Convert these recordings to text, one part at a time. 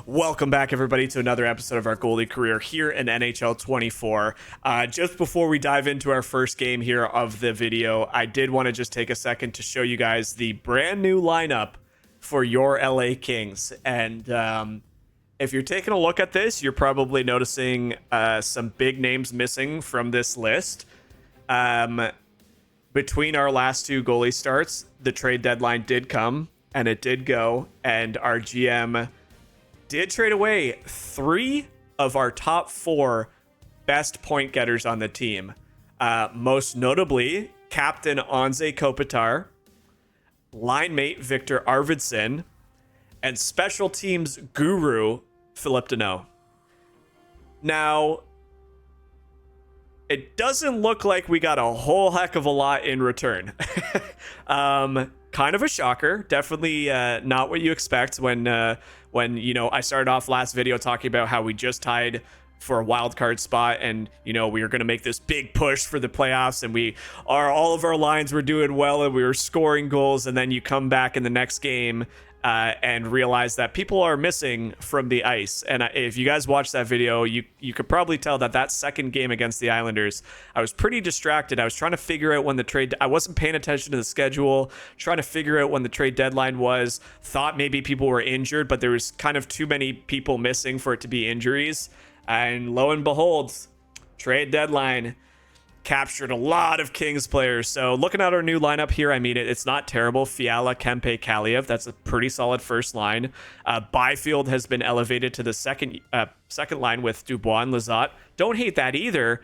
Welcome back, everybody, to another episode of our goalie career here in NHL 24. Just before we dive into our first game here of the video, I did want to just take a second to show you guys the brand new lineup for your LA Kings. And if you're taking a look at this, you're probably noticing some big names missing from this list. Between our last two goalie starts, the trade deadline did come, and it did go, and our GM did trade away 3 of our top 4 best point getters on the team. Most notably, Captain Anze Kopitar, line mate Victor Arvidsson, and special teams guru Philip Deneau. Now, it doesn't look like we got a whole heck of a lot in return. Kind of a shocker. Definitely not what you expect when I started off last video talking about how we just tied for a wild card spot, and we were going to make this big push for the playoffs, and all of our lines were doing well and we were scoring goals, and then you come back in the next game and realize that people are missing from the ice. And if you guys watched that video, you could probably tell that second game against the Islanders, I was pretty distracted. I was trying to figure out when I wasn't paying attention to the schedule, trying to figure out when the trade deadline was, thought maybe people were injured, but there was kind of too many people missing for it to be injuries. And lo and behold, trade deadline captured a lot of Kings players. So looking at our new lineup here, I mean, it's not terrible. Fiala, Kempe, Kaliev, that's a pretty solid first line. Byfield has been elevated to the second line with Dubois and Lizotte. Don't hate that either.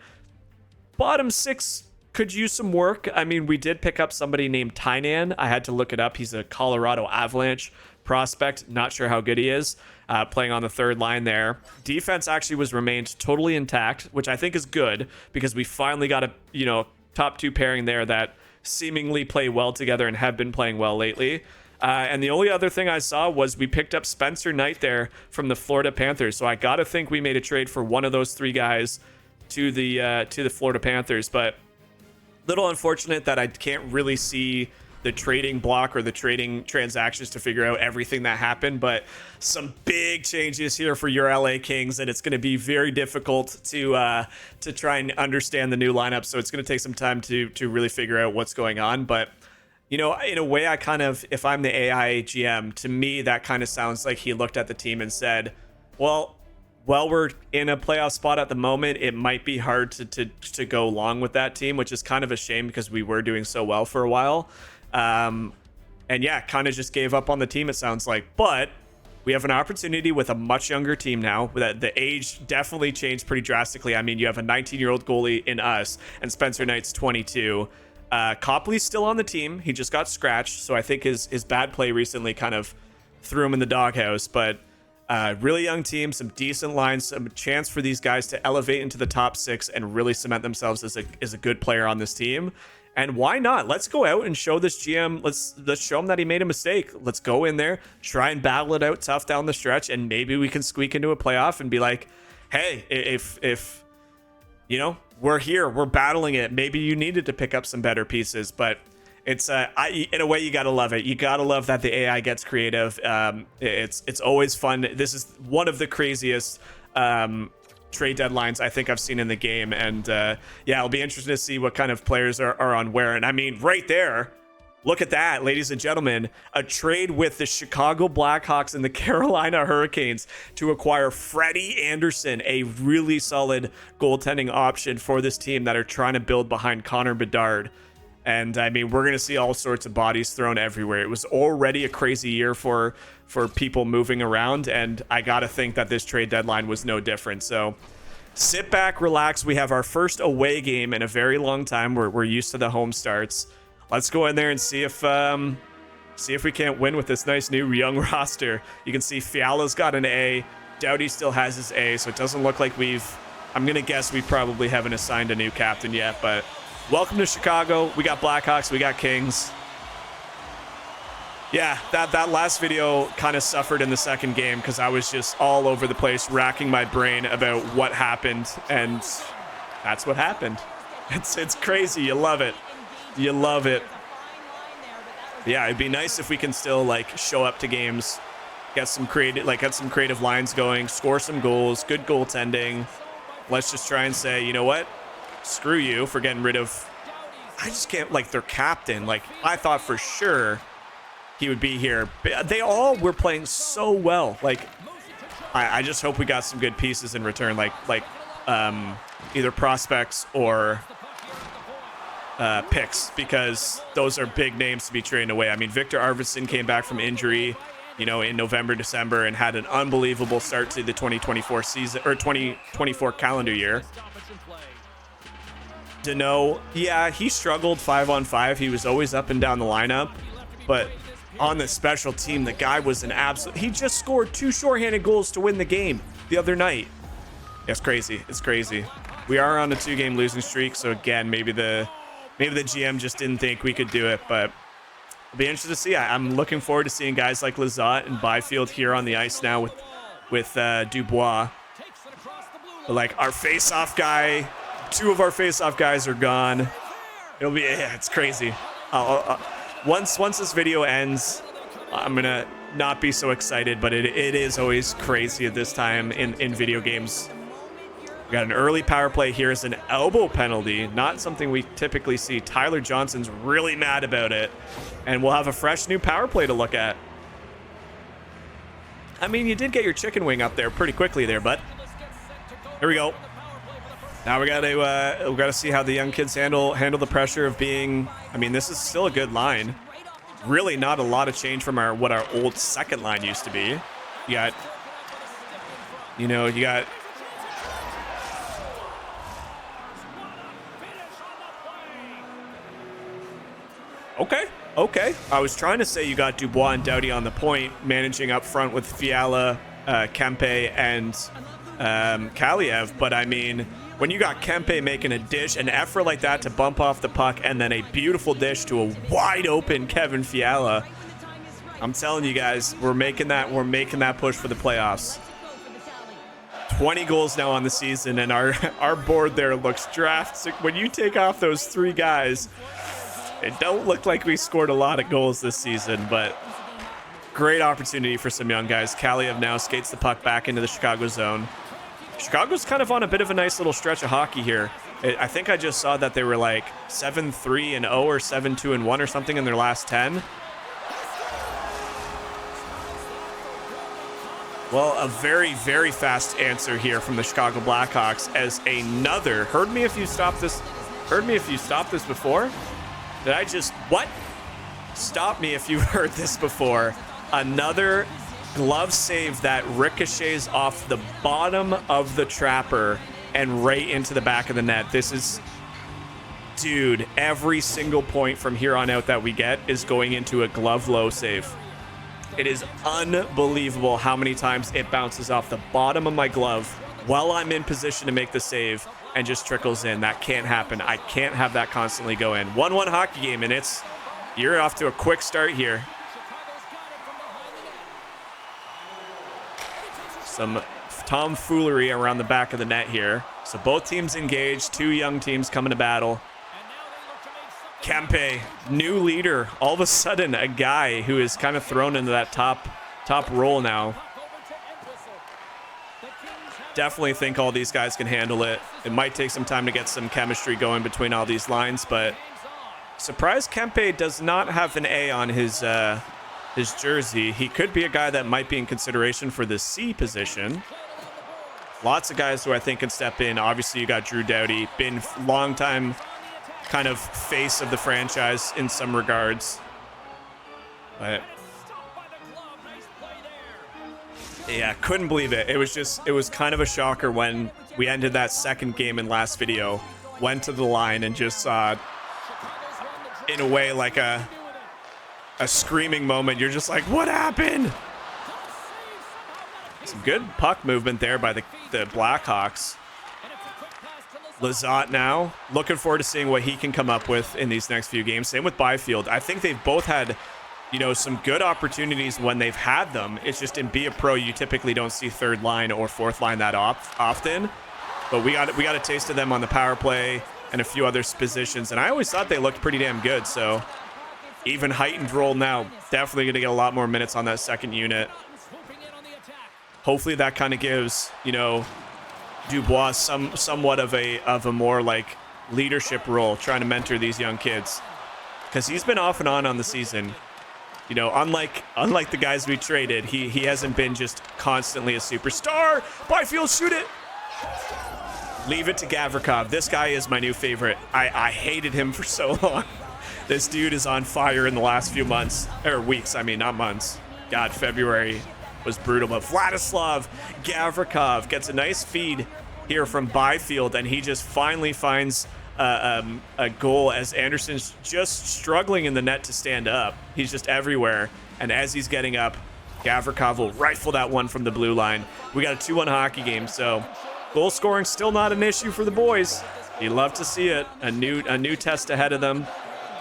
Bottom 6 could use some work. I mean, we did pick up somebody named Tainan. I had to look it up. He's a Colorado Avalanche prospect. Not sure how good he is. Playing on the third line there. Defense actually remained totally intact, which I think is good because we finally got a top 2 pairing there that seemingly play well together and have been playing well lately. And the only other thing I saw was we picked up Spencer Knight there from the Florida Panthers. So I gotta think we made a trade for one of those 3 guys to the Florida Panthers. But little unfortunate that I can't really see the trading block or the trading transactions to figure out everything that happened, but some big changes here for your LA Kings, and it's going to be very difficult to try and understand the new lineup. So it's going to take some time to really figure out what's going on. But in a way, I kind of, if I'm the AI GM, to me that kind of sounds like he looked at the team and said, well, we're in a playoff spot at the moment, it might be hard to go along with that team, which is kind of a shame because we were doing so well for a while. And yeah, kind of just gave up on the team, it sounds like. But we have an opportunity with a much younger team now. The age definitely changed pretty drastically. I mean, you have a 19-year-old goalie in us, and Spencer Knight's 22. Copley's still on the team. He just got scratched, so I think his bad play recently kind of threw him in the doghouse. But really young team, some decent lines, some chance for these guys to elevate into the top 6 and really cement themselves as a good player on this team. And why not? Let's go out and show this GM. Let's show him that he made a mistake. Let's go in there, try and battle it out tough down the stretch, and maybe we can squeak into a playoff and be like, hey, if we're here, we're battling it. Maybe you needed to pick up some better pieces, but it's in a way you gotta love it. You gotta love that the AI gets creative. It's always fun. This is one of the craziest trade deadlines I think I've seen in the game, and yeah, it'll be interesting to see what kind of players are on where. And I mean, right there, look at that, ladies and gentlemen, a trade with the Chicago Blackhawks and the Carolina Hurricanes to acquire Freddie Anderson, a really solid goaltending option for this team that are trying to build behind Connor Bedard. And I mean, we're going to see all sorts of bodies thrown everywhere. It was already a crazy year for people moving around, and I got to think that this trade deadline was no different. So sit back, relax. We have our first away game in a very long time. We're used to the home starts. Let's go in there and see if we can't win with this nice new young roster. You can see Fiala's got an A. Doughty still has his A, so it doesn't look like I'm going to guess we probably haven't assigned a new captain yet, but welcome to Chicago. We got Blackhawks, we got Kings. Yeah, that last video kind of suffered in the second game because I was just all over the place, racking my brain about what happened, and that's what happened. It's crazy. You love it. You love it. Yeah, it'd be nice if we can still show up to games get some creative lines going, score some goals, good goaltending. Let's just try and say, you know what? Screw you for getting rid of... I just can't, like, their captain. Like, I thought for sure he would be here. They all were playing so well. Like, I just hope we got some good pieces in return, like either prospects or picks, because those are big names to be trading away. I mean, Victor Arvidsson came back from injury, you know, in November, December, and had an unbelievable start to the 2024 season, or 2024 calendar year. Dano, yeah, he struggled 5-on-5. He was always up and down the lineup, but on the special team, the guy was an absolute... He just scored 2 shorthanded goals to win the game the other night. It's crazy. It's crazy. We are on a 2-game losing streak, so again, maybe the GM just didn't think we could do it, but it'll be interesting to see. I'm looking forward to seeing guys like Lizotte and Byfield here on the ice now with Dubois. But like our face-off guy, 2 of our face-off guys are gone. It'll be... Yeah, it's crazy. Once this video ends, I'm gonna not be so excited, but it is always crazy at this time in video games. We got an early power play. Here's an elbow penalty, not something we typically see. Tyler Johnson's really mad about it, and we'll have a fresh new power play to look at. I mean, you did get your chicken wing up there pretty quickly there, bud. Here we go. Now we gotta see how the young kids handle the pressure of being... I mean, this is still a good line. Really not a lot of change from what our old second line used to be. You got... You know, you got... Okay. I was trying to say you got Dubois and Doughty on the point, managing up front with Fiala, Kempe, and Kaliev, but I mean... When you got Kempe making a dish, an effort like that to bump off the puck, and then a beautiful dish to a wide open Kevin Fiala, I'm telling you guys, we're making that push for the playoffs. 20 goals now on the season, and our board there looks drafted. When you take off those 3 guys, it don't look like we scored a lot of goals this season, but great opportunity for some young guys. Kaliev now skates the puck back into the Chicago zone. Chicago's kind of on a bit of a nice little stretch of hockey here. I think I just saw that they were like 7-3-0 or 7-2-1 or something in their last 10. Well, a very, very fast answer here from the Chicago Blackhawks as another... Heard me if you stopped this before? Did I just... What? Stop me if you heard this before. Another... glove save that ricochets off the bottom of the trapper and right into the back of the net. This is... Dude, every single point from here on out that we get is going into a glove low save. It is unbelievable how many times it bounces off the bottom of my glove while I'm in position to make the save and just trickles in. That can't happen. I can't have that constantly go in. 1-1 hockey game, and you're off to a quick start here. Some tomfoolery around the back of the net here. So both teams engaged. 2 young teams coming to battle. Kempe, new leader. All of a sudden, a guy who is kind of thrown into that top role now. Definitely think all these guys can handle it. It might take some time to get some chemistry going between all these lines, but surprised Kempe does not have an A on his jersey. He could be a guy that might be in consideration for the C position. Lots of guys who I think can step in. Obviously, you got Drew Doughty, been long time kind of face of the franchise in some regards. But yeah, couldn't believe it. It was kind of a shocker when we ended that second game in last video, went to the line and just saw, in a way, like a screaming moment. You're just like, what happened? Some good puck movement there by the Blackhawks. Lizotte now, looking forward to seeing what he can come up with in these next few games. Same with Byfield. I think they've both had, you know, some good opportunities when they've had them. It's just in Be a Pro, you typically don't see third line or fourth line that often. But we got a taste of them on the power play and a few other positions, and I always thought they looked pretty damn good. So even heightened role now, definitely going to get a lot more minutes on that second unit. hopefully that kind of gives, you know, Dubois somewhat of a more like leadership role, trying to mentor these young kids, because he's been off and on the season. You know, unlike the guys we traded, he hasn't been just constantly a superstar. Byfield, shoot it. Leave it to Gavrikov. This guy is my new favorite. I hated him for so long. This dude is on fire in the last few months, or weeks, I mean, not months. God, February was brutal, but Vladislav Gavrikov gets a nice feed here from Byfield, and he just finally finds a goal as Anderson's just struggling in the net to stand up. He's just everywhere, and as he's getting up, Gavrikov will rifle that one from the blue line. We got a 2-1 hockey game, so goal scoring still not an issue for the boys. You love to see it. A new test ahead of them.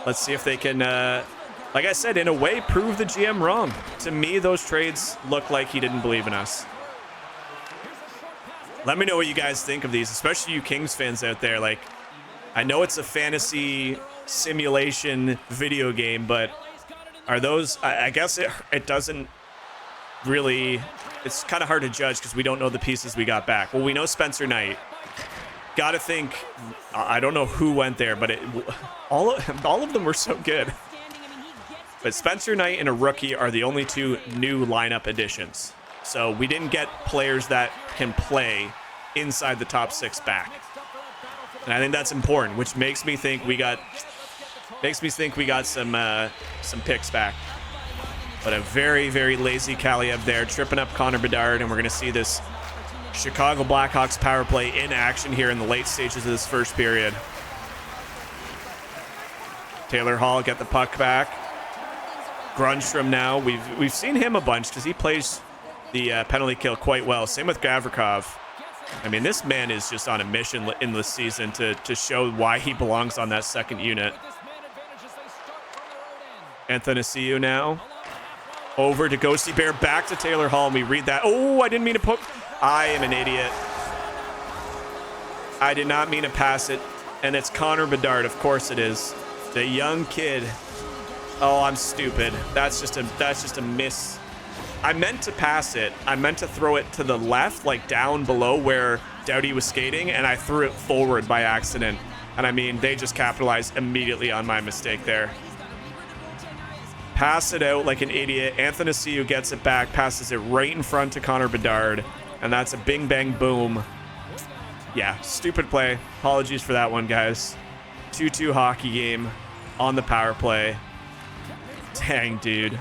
Let's see if they can, like I said, in a way, prove the GM wrong. To me, those trades look like he didn't believe in us. Let me know what you guys think of these, especially you Kings fans out there. Like, I know it's a fantasy simulation video game, but are those, I guess it doesn't really, it's kind of hard to judge because we don't know the pieces we got back. Well, we know Spencer Knight. Got to think, I don't know who went there, but all of them were so good. But Spencer Knight and a rookie are the only two new lineup additions. So we didn't get players that can play inside the top 6 back. And I think that's important, which makes me think we got some picks back. But a very, very lazy Kaliev there, tripping up Connor Bedard, and we're going to see this Chicago Blackhawks power play in action here in the late stages of this first period. Taylor Hall get the puck back. Grundstrom now, we've seen him a bunch because he plays the penalty kill quite well. Same with Gavrikov. I mean, this man is just on a mission in this season to show why he belongs on that second unit. Athanasiou now. Over to Ghosty Bear, back to Taylor Hall, and we read that. Oh, I didn't mean to poke. I am an idiot. I did not mean to pass it. And it's Connor Bedard, of course it is. The young kid. Oh, I'm stupid. That's just a miss. I meant to pass it. I meant to throw it to the left, like down below where Doughty was skating, and I threw it forward by accident. And I mean, they just capitalized immediately on my mistake there. Pass it out like an idiot. Athanasiou gets it back, passes it right in front to Connor Bedard, and that's a bing bang boom. Yeah, stupid play. Apologies for that one, guys. 2-2 hockey game on the power play. Dang, dude.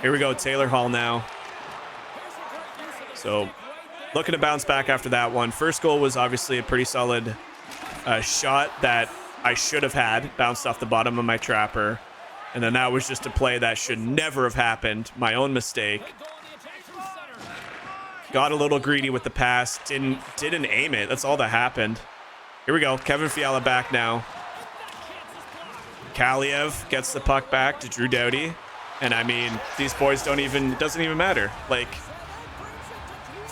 Here we go, Taylor Hall now. So, looking to bounce back after that one. First goal was obviously a pretty solid shot that I should have had. Bounced off the bottom of my trapper. And then that was just a play that should never have happened. My own mistake. Got a little greedy with the pass. Didn't aim it. That's all that happened. Here we go. Kevin Fiala back now. Kaliev gets the puck back to Drew Doughty. And I mean, these boys it doesn't even matter. Like,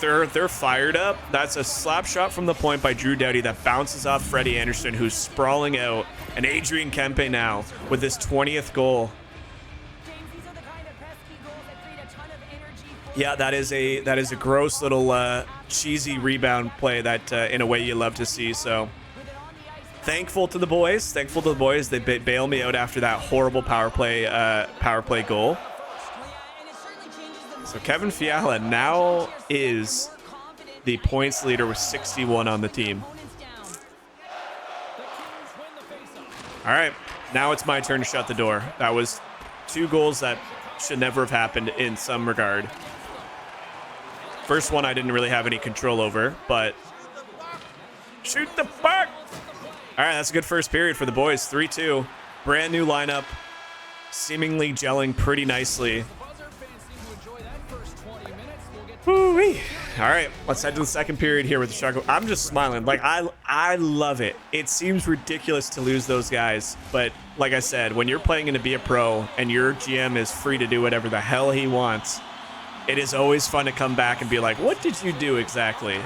they're fired up. That's a slap shot from the point by Drew Doughty that bounces off Freddie Anderson, who's sprawling out. And Adrian Kempe now with his 20th goal. Yeah, that is a gross little cheesy rebound play that in a way you love to see. So thankful to the boys. They bailed me out after that horrible power play goal. So Kevin Fiala now is the points leader with 61 on the team. All right, now it's my turn to shut the door. That was 2 goals that should never have happened in some regard. First one I didn't really have any control over, but shoot the puck. All right, that's a good first period for the boys. 3-2, brand new lineup, seemingly gelling pretty nicely. Woo-wee. All right, let's head to the second period here with the Chicago. I'm just smiling. Like, I love it. It seems ridiculous to lose those guys, but like I said, when you're playing in to be a pro and your GM is free to do whatever the hell he wants, it is always fun to come back and be like, what did you do exactly?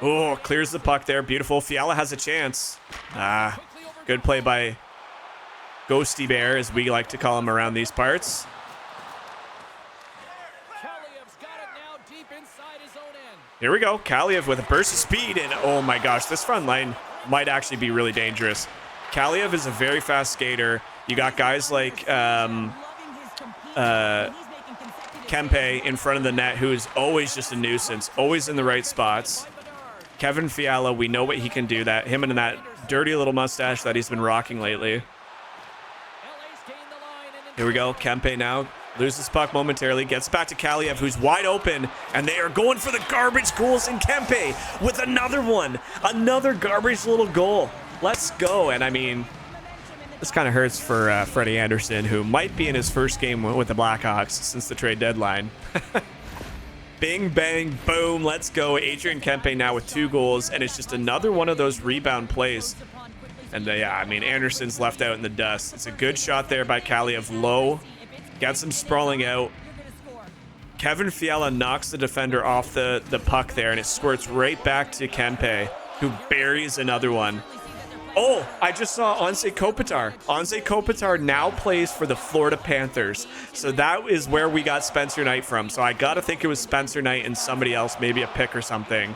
Oh, clears the puck there. Beautiful. Fiala has a chance. Good play by Ghosty Bear, as we like to call him around these parts. Here we go. Kaliev with a burst of speed, and oh my gosh, this front line might actually be really dangerous. Kaliev is a very fast skater. You got guys like Kempe in front of the net, who is always just a nuisance, always in the right spots. Kevin Fiala, we know what he can do. That him and that dirty little mustache that he's been rocking lately. Here we go. Kempe now loses puck momentarily, gets back to Kaliev, who's wide open, and they are going for the garbage goals in Kempe with another one. Another garbage little goal. Let's go. And I mean, this kind of hurts for Freddie Anderson, who might be in his first game with the Blackhawks since the trade deadline. Bing, bang, boom, let's go. Adrian Kempe now with 2 goals, and it's just another one of those rebound plays. And yeah, I mean, Anderson's left out in the dust. It's a good shot there by Kaliev, low. Gets him sprawling out. Kevin Fiala knocks the defender off the puck there, and it squirts right back to Kempe, who buries another one. Oh, I just saw Anze Kopitar. Anze Kopitar now plays for the Florida Panthers. So that is where we got Spencer Knight from. So I got to think it was Spencer Knight and somebody else, maybe a pick or something.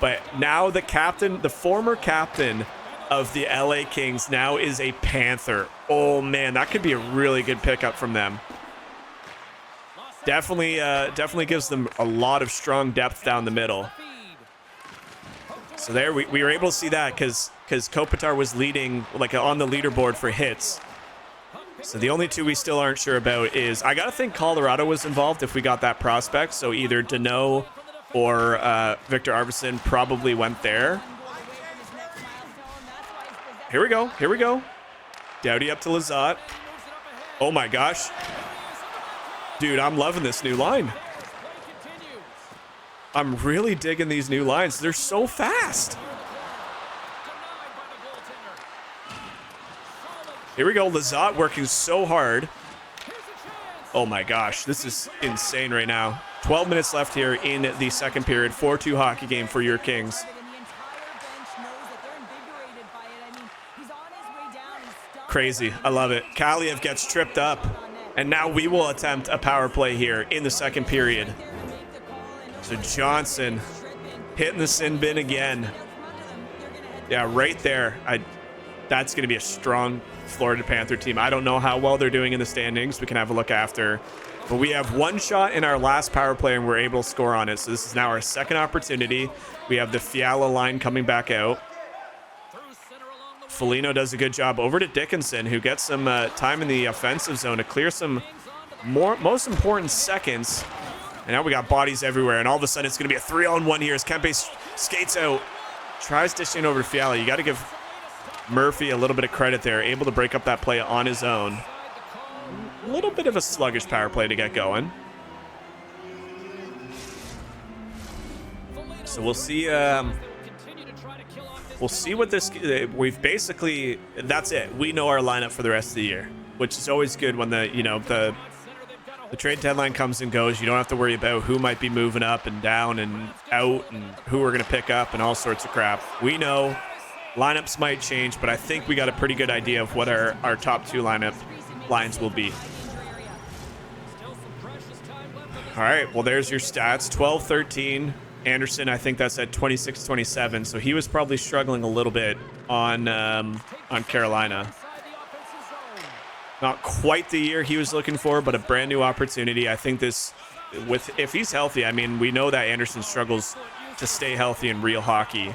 But now the captain, the former captain of the LA Kings, now is a Panther. Oh, man, that could be a really good pickup from them. Definitely gives them a lot of strong depth down the middle. So there we were able to see that because Kopitar was leading like on the leaderboard for hits. So the only 2 we still aren't sure about is, I gotta think Colorado was involved if we got that prospect. So either Deneau or Victor Arvidsson probably went there. Here we go. Here we go. Doughty up to Lizotte. Oh my gosh. Dude, I'm loving this new line. I'm really digging these new lines. They're so fast. Here we go. Lizotte working so hard. Oh my gosh. This is insane right now. 12 minutes left here in the second period. 4-2 hockey game for your Kings. Crazy. I love it. Kaliev gets tripped up. And now we will attempt a power play here in the second period. So Johnson hitting the sin bin again. Yeah, right there. That's going to be a strong Florida Panther team. I don't know how well they're doing in the standings. We can have a look after. But we have 1 shot in our last power play, and we're able to score on it. So this is now our second opportunity. We have the Fiala line coming back out. Foligno does a good job over to Dickinson, who gets some time in the offensive zone to clear some most important seconds. And now we got bodies everywhere, and all of a sudden it's going to be a 3-on-1 here as Kempe skates out, tries dishing over to Fiala. You got to give Murphy a little bit of credit there, able to break up that play on his own. A little bit of a sluggish power play to get going. So we'll see. We'll see what this. We've basically. That's it. We know our lineup for the rest of the year, which is always good when the trade deadline comes and goes. You don't have to worry about who might be moving up and down and out and who we're going to pick up and all sorts of crap. We know lineups might change, but I think we got a pretty good idea of what our top 2 lines will be. All right, well, there's your stats. 12-13. Anderson, I think that's at 26-27, so he was probably struggling a little bit on Carolina. Not quite the year he was looking for, but a brand new opportunity. I think if he's healthy, I mean, we know that Anderson struggles to stay healthy in real hockey,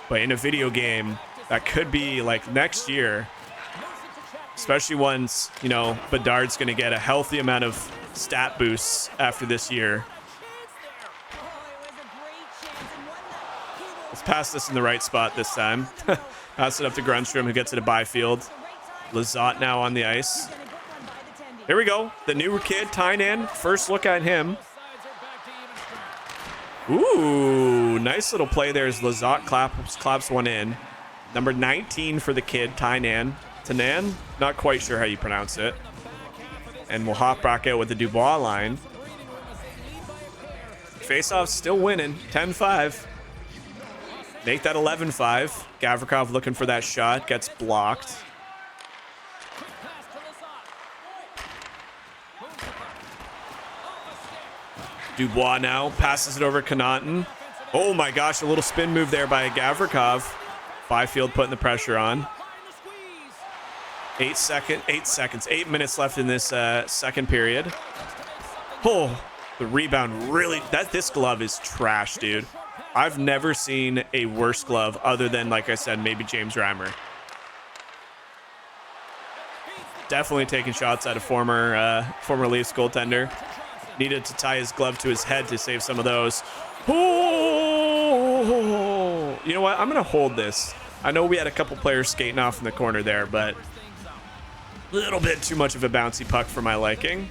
but in a video game, that could be like next year, especially once, Bedard's going to get a healthy amount of stat boosts after this year. Let's pass this in the right spot this time. Pass it up to Grunstrom, who gets it to Byfield. Lizotte now on the ice. Here we go. The new kid, Tynan. First look at him. Ooh, nice little play there as Lizotte claps one in. Number 19 for the kid, Tynan. Tanan? Not quite sure how you pronounce it. And we'll hop back out with the Dubois line. Faceoff still winning, 10-5. Make that 11-5. Gavrikov looking for that shot, gets blocked. Dubois now passes it over Connaughton. Oh my gosh, a little spin move there by Gavrikov. Byfield putting the pressure on. 8 minutes left in this second period. Oh, the rebound really, this glove is trash, dude. I've never seen a worse glove other than, like I said, maybe James Reimer. Definitely taking shots at a former Leafs goaltender. Needed to tie his glove to his head to save some of those. Oh, you know what? I'm going to hold this. I know we had a couple players skating off in the corner there, but a little bit too much of a bouncy puck for my liking.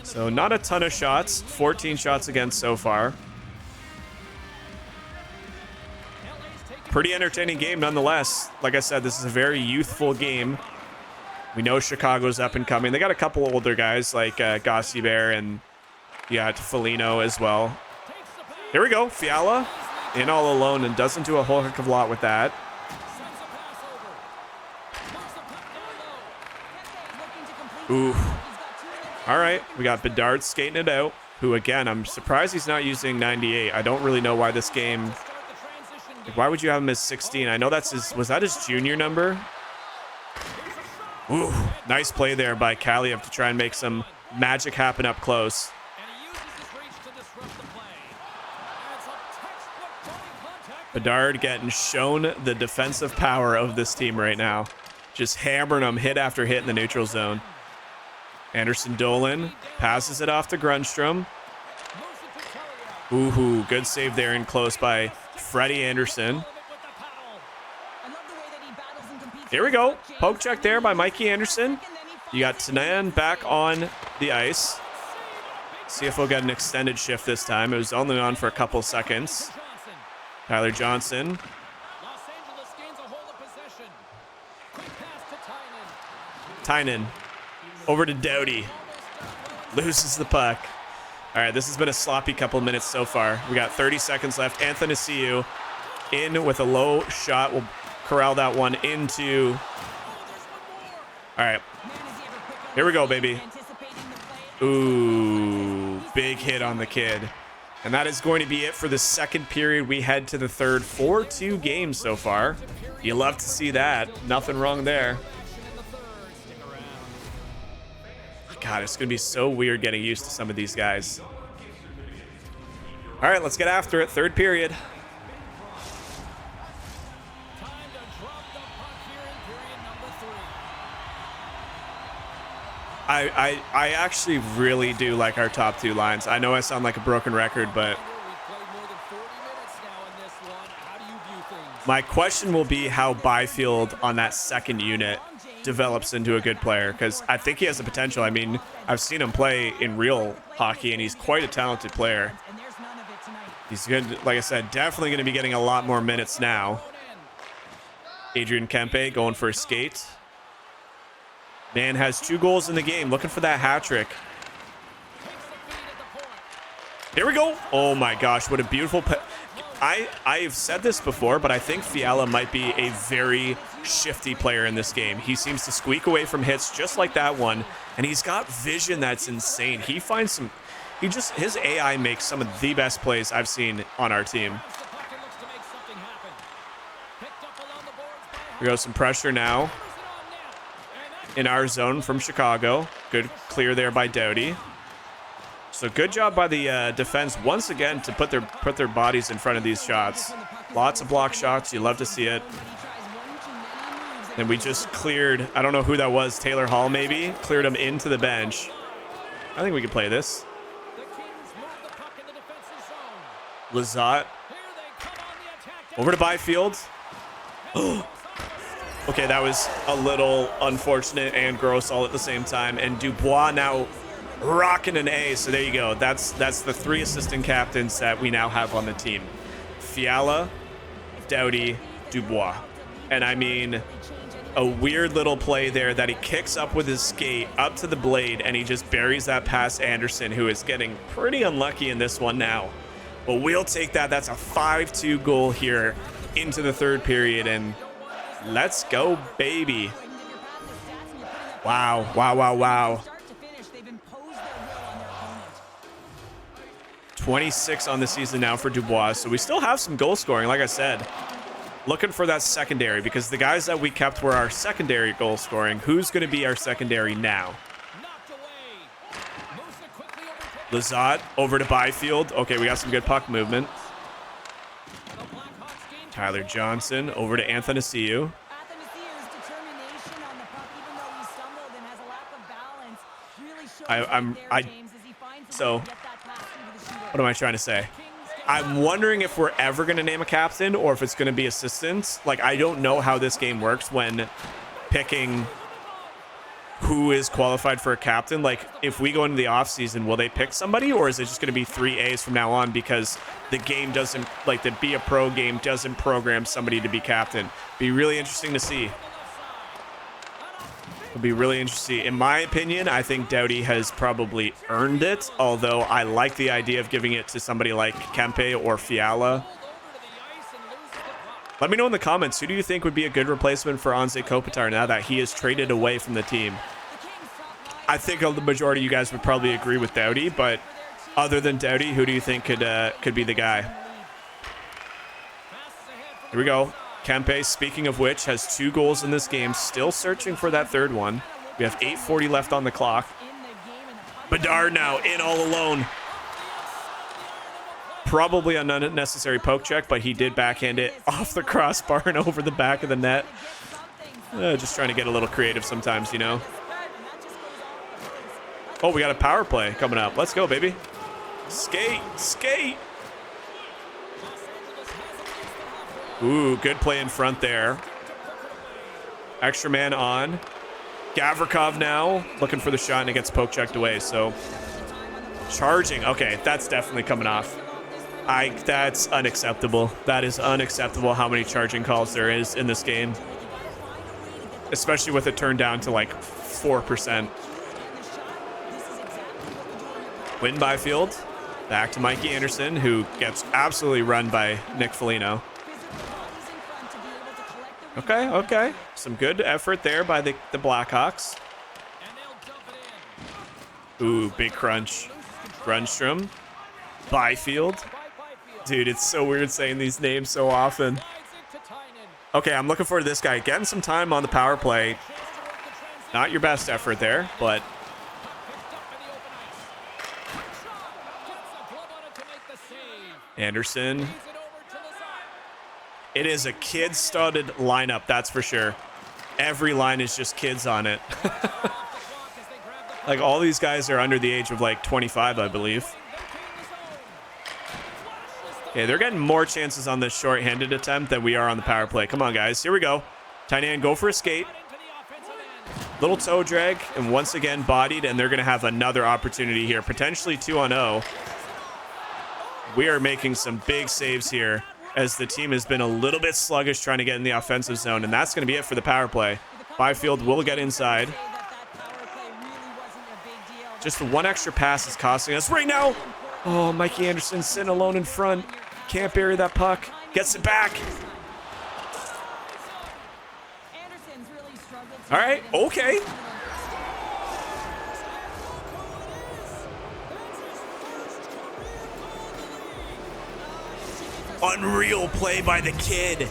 So not a ton of shots. 14 shots against so far. Pretty entertaining game nonetheless. Like I said, this is a very youthful game. We know Chicago's up and coming. They got a couple older guys like Gossier and you got Foligno as well. Here we go. Fiala in all alone and doesn't do a whole heck of a lot with that. Ooh. All right. We got Bedard skating it out, who, again, I'm surprised he's not using 98. I don't really know why this game... Like, why would you have him as 16? I know that's his... Was that his junior number? Ooh. Nice play there by Kaliev to try and make some magic happen up close. Bedard getting shown the defensive power of this team right now. Just hammering them hit after hit in the neutral zone. Anderson Dolan passes it off to Grundstrom. Ooh, good save there in close by Freddie Anderson. Here we go. Poke check there by Mikey Anderson. You got Tanan back on the ice. CFO got an extended shift this time. It was only on for a couple seconds. Tyler Johnson. Tynan. Over to Doughty. Loses the puck. All right, this has been a sloppy couple minutes so far. We got 30 seconds left. Anthony Siu in with a low shot. We'll corral that one into... All right. Here we go, baby. Ooh, big hit on the kid. And that is going to be it for the second period. We head to the third. 4-2 games so far. You love to see that. Nothing wrong there. God, it's going to be so weird getting used to some of these guys. All right, let's get after it. Third period. I actually really do like our top two lines. I know I sound like a broken record, but my question will be how Byfield on that second unit develops into a good player, because I think he has the potential. I mean, I've seen him play in real hockey, and he's quite a talented player. He's good, like I said, definitely going to be getting a lot more minutes now. Adrian Kempe going for a skate. Man has 2 goals in the game, looking for that hat trick. Here we go. Oh my gosh, what a beautiful... I've said this before, but I think Fiala might be a very shifty player in this game. He seems to squeak away from hits just like that one, and he's got vision that's insane. He finds some... his AI makes some of the best plays I've seen on our team. We got some pressure now in our zone from Chicago. Good clear there by Doughty. So good job by the defense once again to put their bodies in front of these shots. Lots of block shots. You love to see it. And we just cleared, I don't know who that was, Taylor Hall maybe, cleared him into the bench. I think we can play this. Lizotte. Over to Byfield. Okay, that was a little unfortunate and gross all at the same time. And Dubois now rocking an A. So there you go. That's the 3 assistant captains that we now have on the team. Fiala, Doughty, Dubois. And I mean, a weird little play there that he kicks up with his skate up to the blade, and he just buries that past Anderson, who is getting pretty unlucky in this one now. But we'll take that. That's a 5-2 goal here into the third period, and let's go, baby. Wow, wow, wow, wow. 26 on the season now for Dubois, so we still have some goal scoring, like I said. Looking for that secondary, because the guys that we kept were our secondary goal scoring. Who's going to be our secondary now? Lizotte over to Byfield. Okay, we got some good puck movement. Tyler Johnson over to Athanasiou. So, what am I trying to say? I'm wondering if we're ever going to name a captain or if it's going to be assistants. Like, I don't know how this game works when picking who is qualified for a captain. Like, if we go into the off season, will they pick somebody, or is it just going to be 3 A's from now on because the game doesn't, like, the Be a Pro game doesn't program somebody to be captain? Be really interesting to see. It'll be really interesting. In my opinion, I think Doughty has probably earned it, although I like the idea of giving it to somebody like Kempe or Fiala. Let me know in the comments, who do you think would be a good replacement for Anze Kopitar now that he is traded away from the team? I think the majority of you guys would probably agree with Doughty, but other than Doughty, who do you think could be the guy? Here we go. Kempe, speaking of which, has 2 goals in this game, still searching for that third one. We have 8:40 left on the clock. Bedard now in all alone. Probably an unnecessary poke check, but he did backhand it off the crossbar and over the back of the net. Just trying to get a little creative sometimes, you know. Oh, we got a power play coming up. Let's go, baby. Skate, skate. Ooh, good play in front there. Extra man on. Gavrikov now looking for the shot, and it gets poke checked away. So charging. Okay, that's definitely coming off. That's unacceptable. That is unacceptable how many charging calls there is in this game. Especially with it turned down to like 4%. Win Byfield. Back to Mikey Anderson, who gets absolutely run by Nick Foligno. Okay, okay. Some good effort there by the Blackhawks. Ooh, big crunch. Grunstrom. Byfield. Dude, it's so weird saying these names so often. Okay, I'm looking forward to this guy. Getting some time on the power play. Not your best effort there, but... Anderson. It is a kid-studded lineup, that's for sure. Every line is just kids on it. Like, all these guys are under the age of, like, 25, I believe. Okay, they're getting more chances on this short-handed attempt than we are on the power play. Come on, guys. Here we go. Tainan, go for a skate. Little toe drag, and once again bodied, and they're going to have another opportunity here. Potentially 2-on-0. We are making some big saves here, as the team has been a little bit sluggish trying to get in the offensive zone, and that's going to be it for the power play. Byfield will get inside. Just the one extra pass is costing us right now. Oh, Mikey Anderson sitting alone in front. Can't bury that puck. Gets it back. All right, okay. Unreal play by the kid.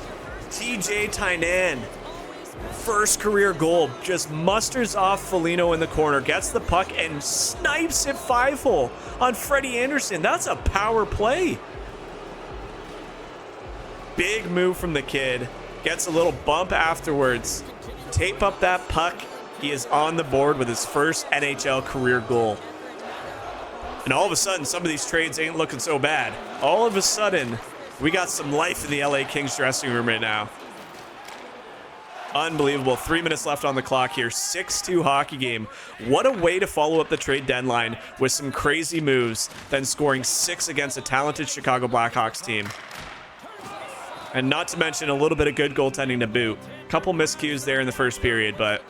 TJ Tainan. First career goal. Just musters off Foligno in the corner. Gets the puck and snipes it 5-hole on Freddie Anderson. That's a power play. Big move from the kid. Gets a little bump afterwards. Tape up that puck. He is on the board with his first NHL career goal. And all of a sudden, some of these trades ain't looking so bad. All of a sudden... we got some life in the LA Kings dressing room right now. Unbelievable. 3 minutes left on the clock here. 6-2 hockey game. What a way to follow up the trade deadline with some crazy moves, then scoring 6 against a talented Chicago Blackhawks team. And not to mention a little bit of good goaltending to boot. Couple miscues there in the first period, but...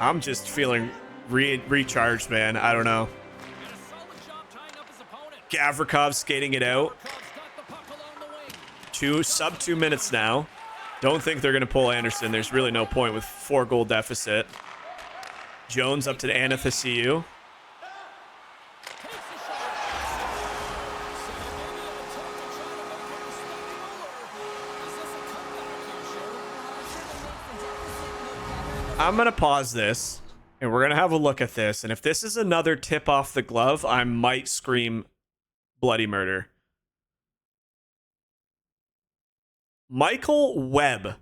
I'm just feeling recharged, man. I don't know. Gavrikov skating it out. Sub 2 minutes now. Don't think they're going to pull Anderson. There's really no point with 4-goal deficit. Jones up to the Anathasiu. I'm going to pause this, and we're going to have a look at this. And if this is another tip off the glove, I might scream bloody murder. Michael Webb.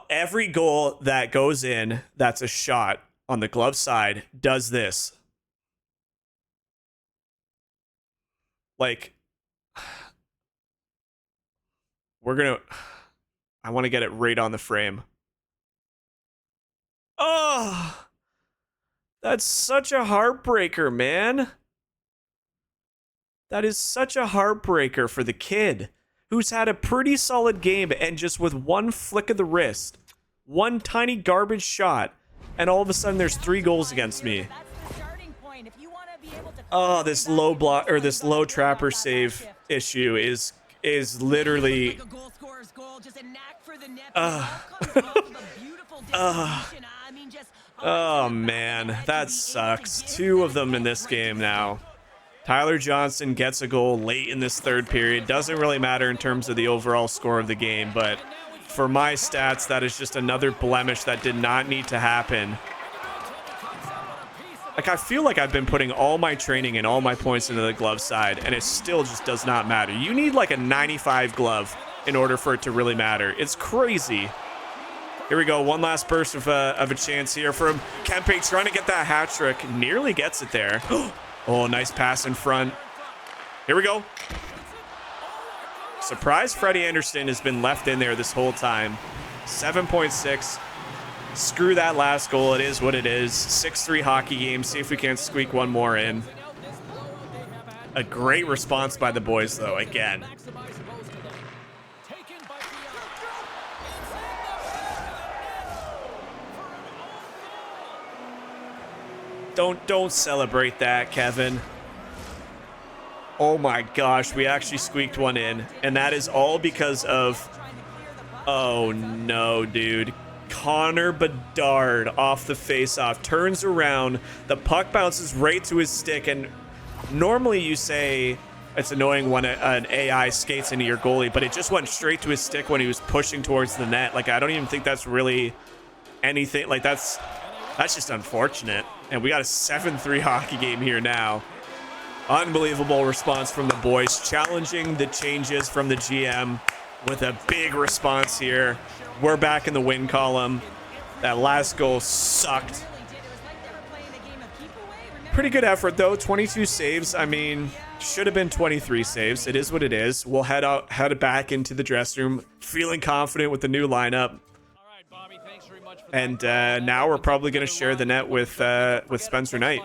Every goal that goes in that's a shot on the glove side does this. Like, I want to get it right on the frame. Oh, that's such a heartbreaker, man. That is such a heartbreaker for the kid who's had a pretty solid game, and just with one flick of the wrist, one tiny garbage shot, and all of a sudden there's 3 goals against me. Oh, this low block or this low trapper save issue is literally oh man, that sucks. 2 of them in this game now. Tyler Johnson gets a goal late in this 3rd period. Doesn't really matter in terms of the overall score of the game, but for my stats, that is just another blemish that did not need to happen. Like, I feel like I've been putting all my training and all my points into the glove side, and it still just does not matter. You need like a 95 glove in order for it to really matter. It's crazy. Here we go. One last burst of a chance here from Kempe, trying to get that hat trick. Nearly gets it there. Oh, nice pass in front. Here we go. Surprise, Freddie Anderson has been left in there this whole time. 7.6. Screw that last goal. It is what it is. 6-3 hockey game. See if we can't squeak one more in. A great response by the boys, though, again. Don't celebrate that, Kevin. Oh my gosh, we actually squeaked one in, and that is all because of, oh no, dude. Connor Bedard off the faceoff, turns around, the puck bounces right to his stick, and normally you say it's annoying when an AI skates into your goalie, but it just went straight to his stick when he was pushing towards the net. Like, I don't even think that's really anything. Like, that's just unfortunate. And we got a 7-3 hockey game here now. Unbelievable response from the boys, challenging the changes from the GM with a big response here. We're back in the win column. That last goal sucked. Pretty good effort, though. 22 saves. I mean, should have been 23 saves. It is what it is. We'll head back into the dressing room, feeling confident with the new lineup. And now we're probably going to share the net with Spencer Knight.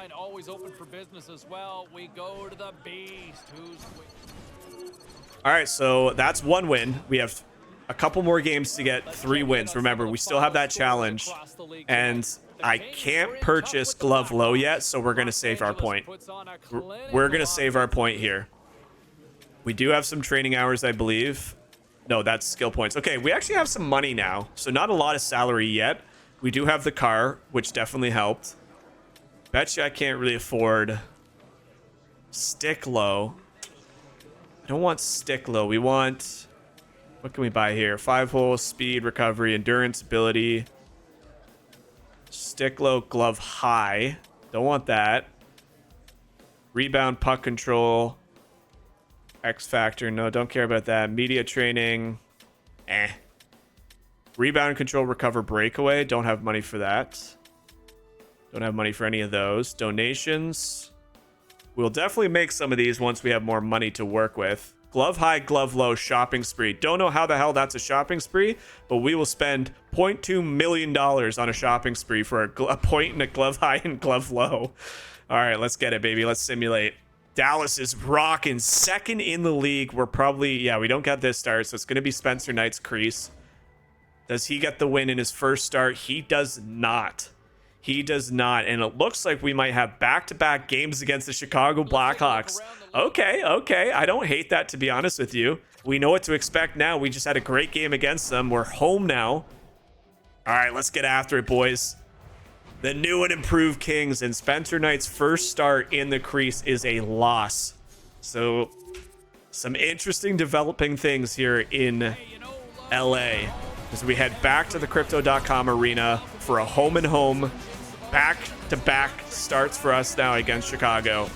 All right, so that's 1 win. We have a couple more games to get 3 wins. Remember, we still have that challenge, and I can't purchase glove low yet, so we're going to save our point. We're going to save our point here. We do have some training hours, I believe. No, that's skill points. Okay, we actually have some money now, so not a lot of salary yet. We do have the car, which definitely helped. Bet you I can't really afford stick low. I don't want stick low. We want... What can we buy here? 5-hole, speed, recovery, endurance, ability. Stick low, glove high. Don't want that. Rebound, puck control. X factor. No, don't care about that. Media training. Rebound control, recover, breakaway. Don't have money for that. Don't have money for any of those. Donations. We'll definitely make some of these once we have more money to work with. Glove high, glove low, shopping spree. Don't know how the hell that's a shopping spree, but we will spend $0.2 million on a shopping spree for a point and a glove high and glove low. All right, let's get it, baby. Let's simulate. Dallas is rocking, 2nd in the league. We're probably, yeah, we don't get this start, so it's going to be Spencer Knight's crease. Does he get the win in his first start? He does not. He does not. And it looks like we might have back-to-back games against the Chicago Blackhawks. Okay, okay. I don't hate that, to be honest with you. We know what to expect now. We just had a great game against them. We're home now. All right, let's get after it, boys. The new and improved Kings, and Spencer Knight's first start in the crease is a loss. So some interesting developing things here in LA as we head back to the Crypto.com arena for a home and home back-to-back starts for us now against Chicago.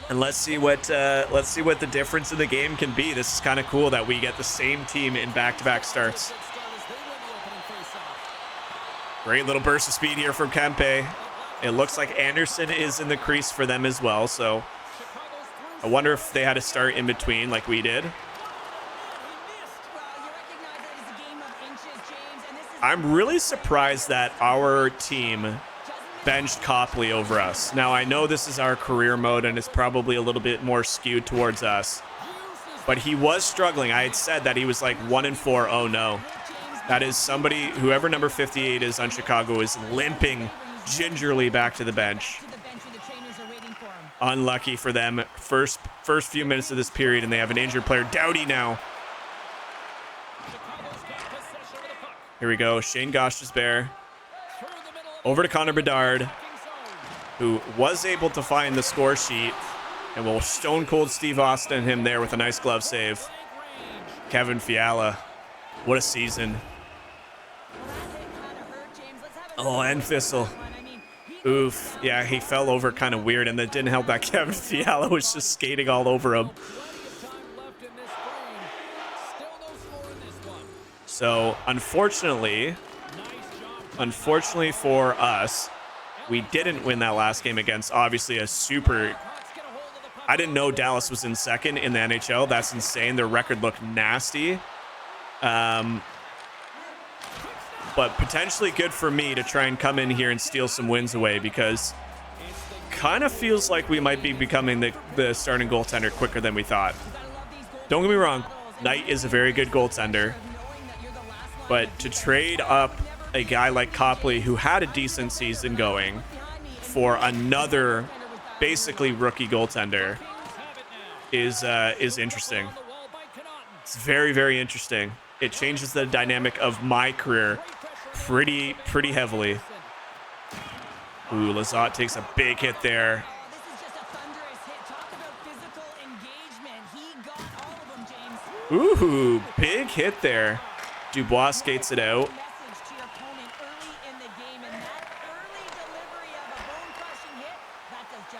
And let's see what the difference in the game can be. This is kind of cool that we get the same team in back-to-back starts. Great little burst of speed here from Kempe. It looks like Anderson is in the crease for them as well, so I wonder if they had a start in between like we did. I'm really surprised that our team benched Copley over us. Now, I know this is our career mode and it's probably a little bit more skewed towards us, but he was struggling. I had said that he was like 1-4. Oh no. That is somebody, whoever number 58 is on Chicago, is limping gingerly back to the bench. Unlucky for them. First few minutes of this period, and they have an injured player. Doughty now. Here we go. Shane Gostisbehere. Over to Connor Bedard, who was able to find the score sheet, and will stone cold Steve Austin him there with a nice glove save. Kevin Fiala. What a season. Oh, and Thistle. Oof. Yeah, he fell over kind of weird, and that didn't help that Kevin Fiala was just skating all over him. So, unfortunately for us, we didn't win that last game against obviously a super... I didn't know Dallas was in second in the NHL. That's insane. Their record looked nasty. But potentially good for me to try and come in here and steal some wins away, because kind of feels like we might be becoming the starting goaltender quicker than we thought. Don't get me wrong, Knight is a very good goaltender, but to trade up a guy like Copley, who had a decent season going, for another basically rookie goaltender is interesting. It's very, very interesting. It changes the dynamic of my career pretty heavily. Ooh, Lizotte takes a big hit there. Ooh, big hit there. Dubois skates it out.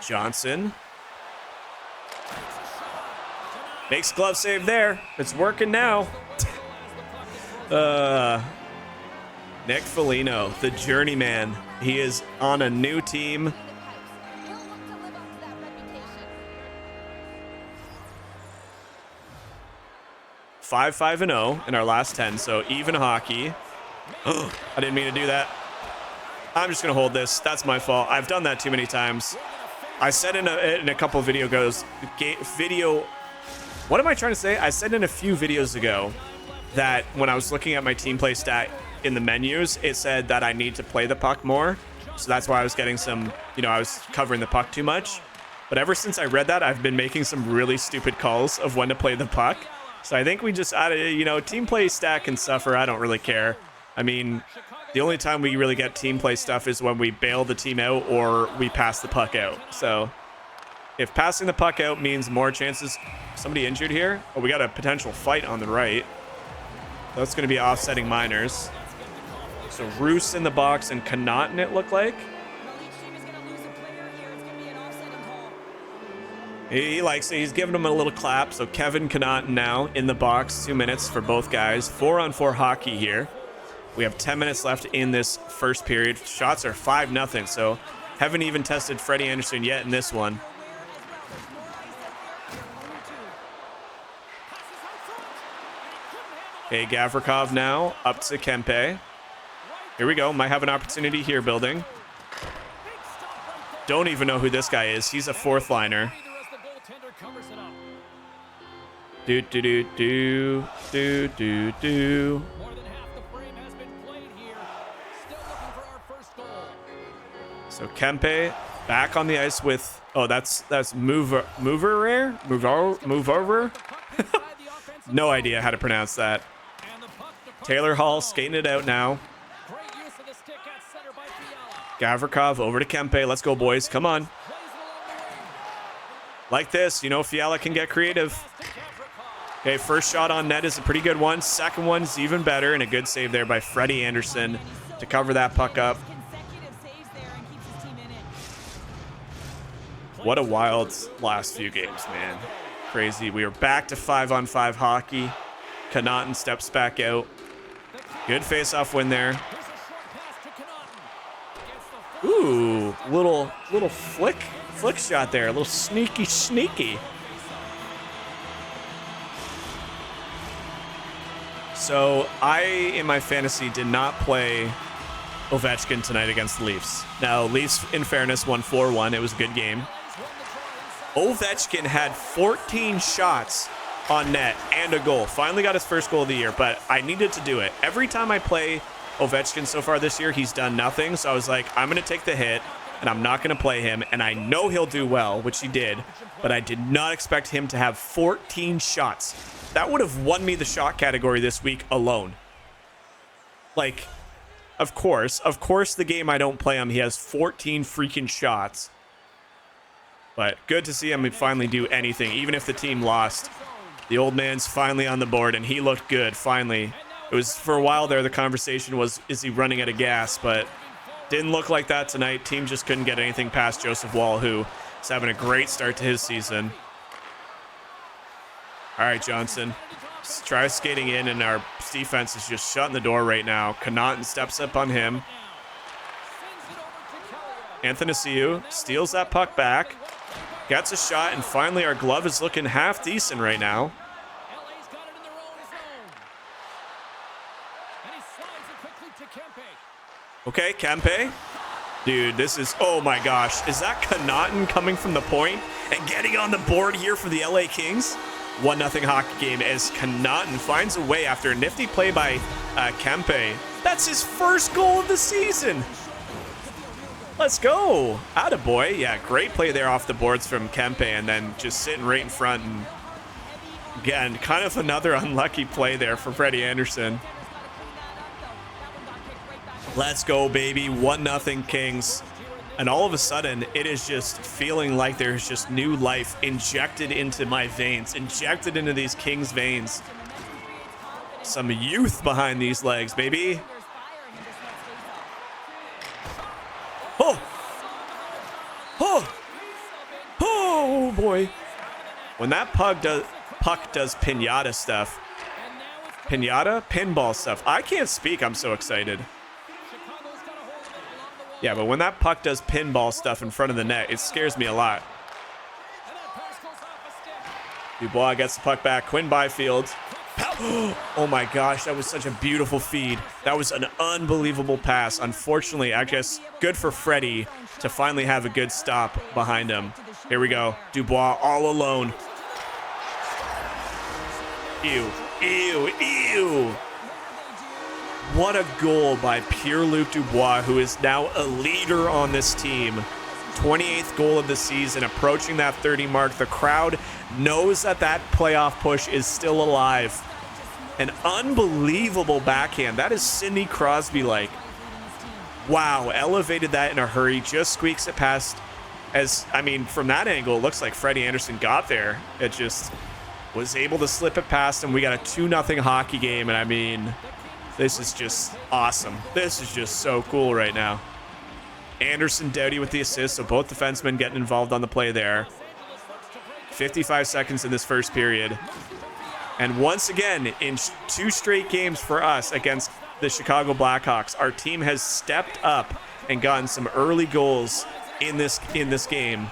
Johnson makes glove save there. It's working now. Nick Foligno, the journeyman. He is on a new team. Five 5-0 in our last 10, so even hockey. Oh, I didn't mean to do that. I'm just gonna hold this. That's my fault. I've done that too many times. I said in a couple of what am I trying to say? I said in a few videos ago that when I was looking at my team play stat in the menus, it said that I need to play the puck more. So that's why I was getting some, I was covering the puck too much. But ever since I read that, I've been making some really stupid calls of when to play the puck. So I think we just added, team play stat can suffer. I don't really care. I mean, the only time we really get team play stuff is when we bail the team out or we pass the puck out. So if passing the puck out means more chances, somebody injured here. Oh, we got a potential fight on the right. That's going to be offsetting minors. So Roos in the box and Connaughton, it looked like. He likes it. He's giving him a little clap. So Kevin Connaughton now in the box. 2 minutes for both guys. 4-on-4 hockey here. We have 10 minutes left in this first period. Shots are 5-0. So haven't even tested Freddie Anderson yet in this one. Okay, Gavrikov now up to Kempe. Here we go. Might have an opportunity here building. Don't even know who this guy is. He's a fourth liner. Do. So Kempe back on the ice with, oh, that's move over. No idea how to pronounce that. Taylor Hall skating it out now. Gavrikov over to Kempe. Let's go, boys. Come on. Like this, you know, Fiala can get creative. Okay, first shot on net is a pretty good one. Second one's even better, and a good save there by Freddie Anderson to cover that puck up. What a wild last few games, man. Crazy. We are back to 5-on-5 hockey. Connaughton steps back out. Good face-off win there. Ooh, little flick shot there. A little sneaky. So I, in my fantasy, did not play Ovechkin tonight against the Leafs. Now, Leafs, in fairness, won 4-1. It was a good game. Ovechkin had 14 shots on net and a goal. Finally got his first goal of the year, but I needed to do it. Every time I play Ovechkin so far this year, he's done nothing. So I was like, I'm going to take the hit, and I'm not going to play him. And I know he'll do well, which he did, but I did not expect him to have 14 shots. That would have won me the shot category this week alone. Like, of course, the game I don't play him, he has 14 freaking shots. But good to see him finally do anything, even if the team lost. The old man's finally on the board, and he looked good, finally. It was, for a while there, the conversation was, is he running out of gas? But didn't look like that tonight. Team just couldn't get anything past Joseph Woll, who is having a great start to his season. All right, Johnson. Let's try skating in, and our defense is just shutting the door right now. Connaughton steps up on him. Athanasiou steals that puck back. Gets a shot, and finally our glove is looking half decent right now. Okay, Kempe. Dude, this is, oh my gosh. Is that Connaughton coming from the point and getting on the board here for the LA Kings? 1-0 hockey game as Connaughton finds a way after a nifty play by Kempe. That's his first goal of the season. Let's go. Attaboy. Yeah, great play there off the boards from Kempe, and then just sitting right in front. And again, kind of another unlucky play there for Freddie Anderson. Let's go, baby. 1-0 Kings. And all of a sudden, it is just feeling like there's just new life injected into my veins, injected into these Kings veins. Some youth behind these legs, baby. Oh boy. When that puck does pinata stuff. Pinball stuff. I can't speak, I'm so excited. Yeah, but when that puck does pinball stuff in front of the net, it scares me a lot. Dubois gets the puck back. Quinn Byfield. Oh my gosh, that was such a beautiful feed. That was an unbelievable pass. Unfortunately, I guess good for Freddie to finally have a good stop behind him. Here we go. Dubois all alone. Ew. What a goal by Pierre-Luc Dubois, who is now a leader on this team. 28th goal of the season, approaching that 30 mark. The crowd knows that playoff push is still alive. An unbelievable backhand. That is Sidney Crosby-like. Wow, elevated that in a hurry. Just squeaks it past. From that angle, it looks like Freddie Anderson got there. It just was able to slip it past him. We got a 2-0 hockey game, and this is just awesome. This is just so cool right now. Anderson Doughty with the assist, so both defensemen getting involved on the play there. 55 seconds in this first period. And once again, in 2 straight games for us against the Chicago Blackhawks, our team has stepped up and gotten some early goals in this game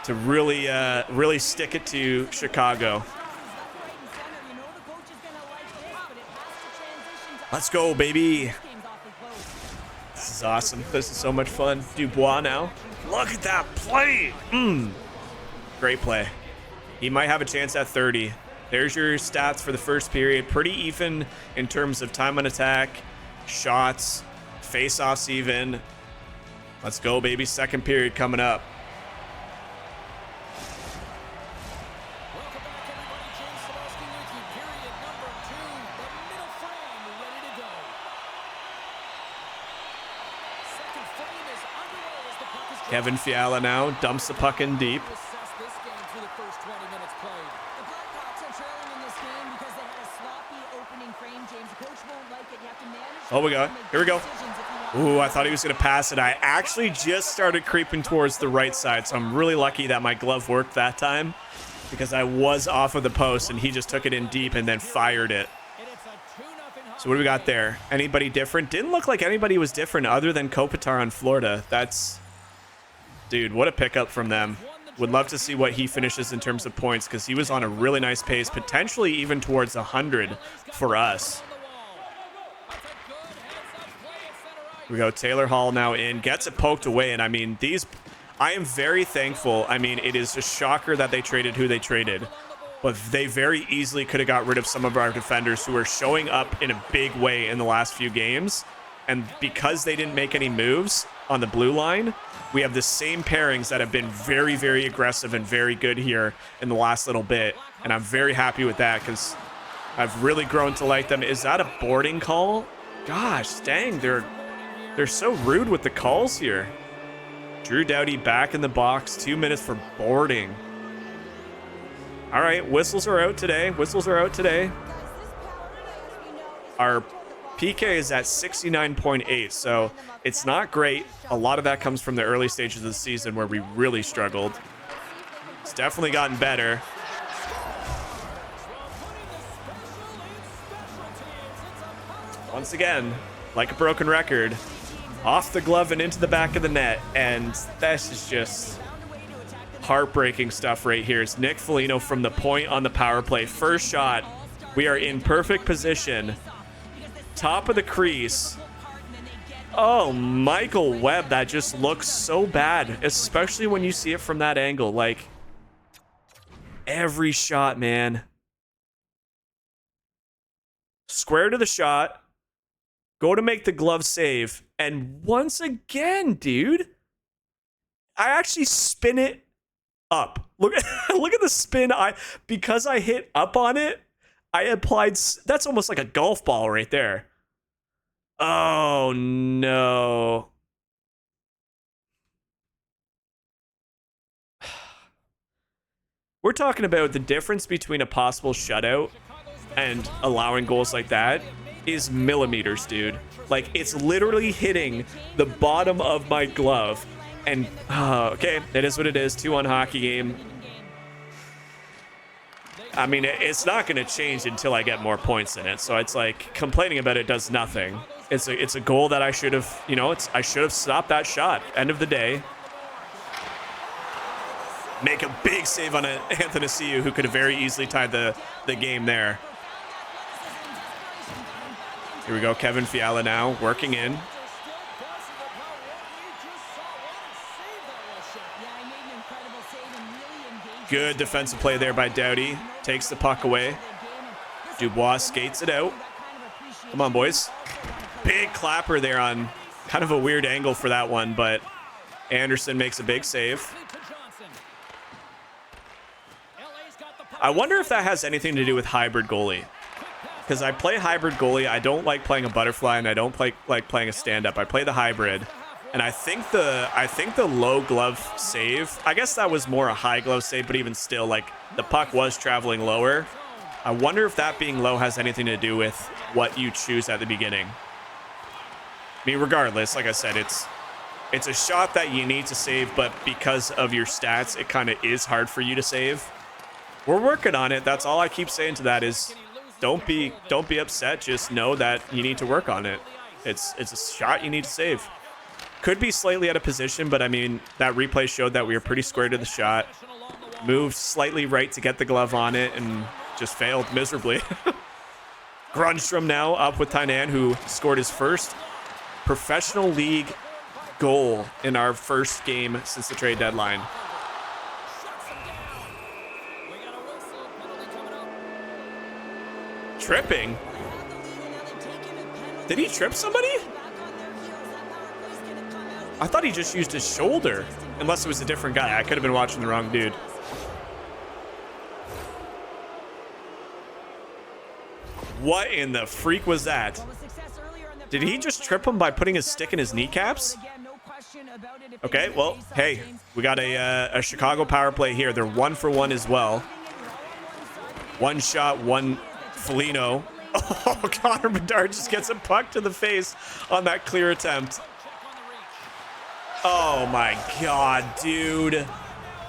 to really stick it to Chicago. Let's go, baby. This is awesome. This is so much fun. Dubois now. Look at that play. Great play. He might have a chance at 30. There's your stats for the first period. Pretty even in terms of time on attack, shots, face-offs even. Let's go, baby. Second period coming up. Kevin Fiala now dumps the puck in deep. Oh, we go. Here we go. Ooh, I thought he was going to pass it. I actually just started creeping towards the right side, so I'm really lucky that my glove worked that time because I was off of the post and he just took it in deep and then fired it. So what do we got there? Anybody different? Didn't look like anybody was different other than Kopitar on Florida. That's... Dude, what a pickup from them. Would love to see what he finishes in terms of points because he was on a really nice pace, potentially even towards 100 for us. We go. Taylor Hall now in, gets it poked away, and I mean, I am very thankful. I mean, it is a shocker that they traded who they traded, but they very easily could have got rid of some of our defenders who are showing up in a big way in the last few games, and because they didn't make any moves on the blue line, we have the same pairings that have been very, very aggressive and very good here in the last little bit, and I'm very happy with that because I've really grown to like them. Is that a boarding call? Gosh, dang, they're so rude with the calls here. Drew Doughty back in the box. 2 minutes for boarding. All right, whistles are out today. Whistles are out today. Our PK is at 69.8, so it's not great. A lot of that comes from the early stages of the season where we really struggled. It's definitely gotten better. Once again, like a broken record, off the glove and into the back of the net, and this is just heartbreaking stuff right here. It's Nick Foligno from the point on the power play. First shot, we are in perfect position. Top of the crease. Oh, Michael Webb, that just looks so bad, especially when you see it from that angle. Like, every shot, man. Square to the shot. Go to make the glove save. And once again, dude, I actually spin it up. Look at the spin. Because I hit up on it, I applied... That's almost like a golf ball right there. Oh, no. We're talking about the difference between a possible shutout and allowing goals like that is millimeters, dude. Like, it's literally hitting the bottom of my glove. And, okay, it is what it is. 2-1 hockey game. I mean, it's not going to change until I get more points in it. So it's like, complaining about it does nothing. It's a goal that I should have, I should have stopped that shot. End of the day. Make a big save on Anthony ASUS, who could have very easily tied the game there. Here we go, Kevin Fiala now, working in. Good defensive play there by Doughty. Takes the puck away. Dubois skates it out. Come on, boys. Big clapper there on kind of a weird angle for that one, but Anderson makes a big save. I wonder if that has anything to do with hybrid goalie. Because I play hybrid goalie. I don't like playing a butterfly, and I don't like playing a stand-up. I play the hybrid. And I think the low glove save, I guess that was more a high glove save, but even still, like, the puck was traveling lower. I wonder if that being low has anything to do with what you choose at the beginning. I mean, regardless, like I said, it's a shot that you need to save, but because of your stats, it kind of is hard for you to save. We're working on it. That's all I keep saying to that is don't be upset. Just know that you need to work on it. It's a shot you need to save. Could be slightly out of position, but I mean, that replay showed that we were pretty square to the shot. Moved slightly right to get the glove on it and just failed miserably. Grundstrom now up with Tainan, who scored his first professional league goal in our first game since the trade deadline. Tripping? Did he trip somebody? I thought he just used his shoulder. Unless it was a different guy. I could have been watching the wrong dude. What in the freak was that? Did he just trip him by putting his stick in his kneecaps? Okay, well, hey, we got a Chicago power play here. They're 1-for-1 as well. One shot, one Foligno. Oh, Connor Bedard just gets a puck to the face on that clear attempt. Oh my God, dude.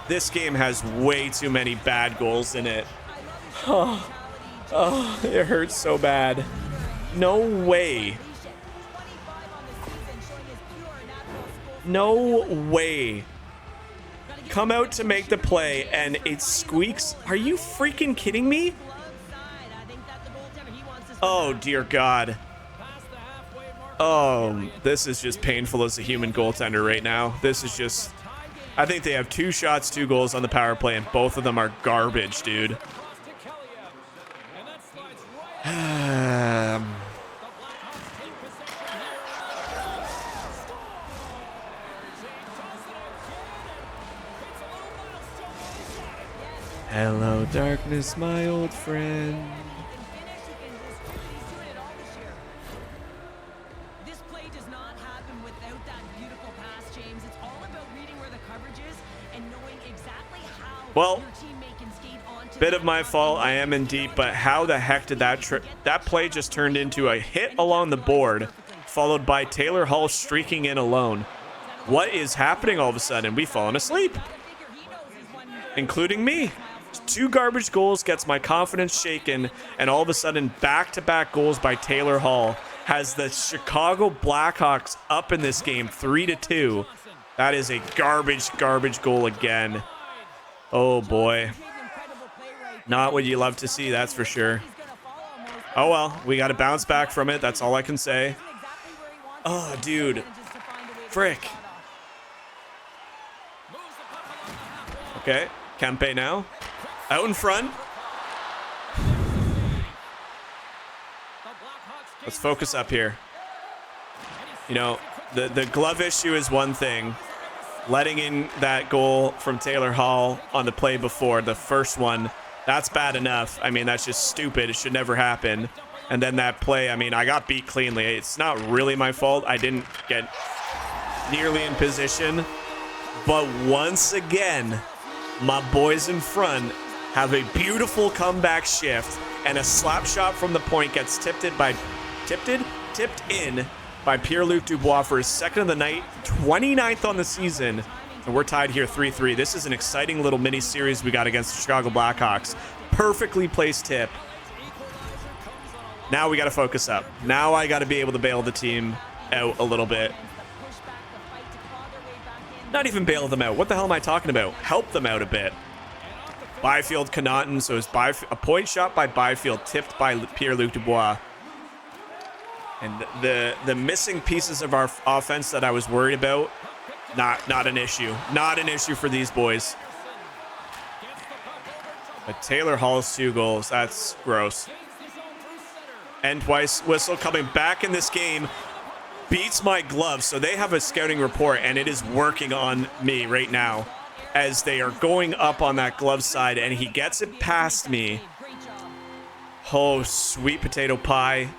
This game has way too many bad goals in it. Oh, it hurts so bad. No way. No way. Come out to make the play and it squeaks. Are you freaking kidding me? Oh, dear God. Oh, this is just painful as a human goaltender right now. This is just... I think they have 2 shots, 2 goals on the power play, and both of them are garbage, dude. Hello, darkness, my old friend. This play does not happen without that beautiful pass, James. It's all about reading where the coverage is and knowing exactly how your teammate can skate onto. Bit of my fault. I am in deep, but how the heck did that play just turned into a hit along the board, followed by Taylor Hall streaking in alone? What is happening all of a sudden? We've fallen asleep, including me. 2 garbage goals gets my confidence shaken, and all of a sudden back-to-back goals by Taylor Hall has the Chicago Blackhawks up in this game 3-2. That is a garbage goal again. Oh boy. Not what you love to see, that's for sure. Oh well, we got to bounce back from it. That's all I can say. Oh, dude. Frick. Okay, Kempe now. Out in front. Let's focus up here. You know, the glove issue is one thing. Letting in that goal from Taylor Hall on the play before, the first one, that's bad enough. I mean, that's just stupid. It should never happen. And then that play, I mean, I got beat cleanly. It's not really my fault. I didn't get nearly in position. But once again, my boys in front have a beautiful comeback shift, and a slap shot from the point gets tipped in by Pierre-Luc Dubois for his 2nd of the night, 29th on the season, and we're tied here 3-3. This is an exciting little mini series we got against the Chicago Blackhawks. Perfectly placed tip. Now we got to focus up. Now I got to be able to bail the team out a little bit. Not even bail them out. What the hell am I talking about? Help them out a bit. Byfield Connaughton, so it's a point shot by Byfield, tipped by Pierre-Luc Dubois. And the missing pieces of our offense that I was worried about, not an issue. Not an issue for these boys. But Taylor Hall's 2 goals, that's gross. And twice whistle coming back in this game beats my glove, so they have a scouting report, and it is working on me right now as they are going up on that glove side, and he gets it past me. Oh, sweet potato pie.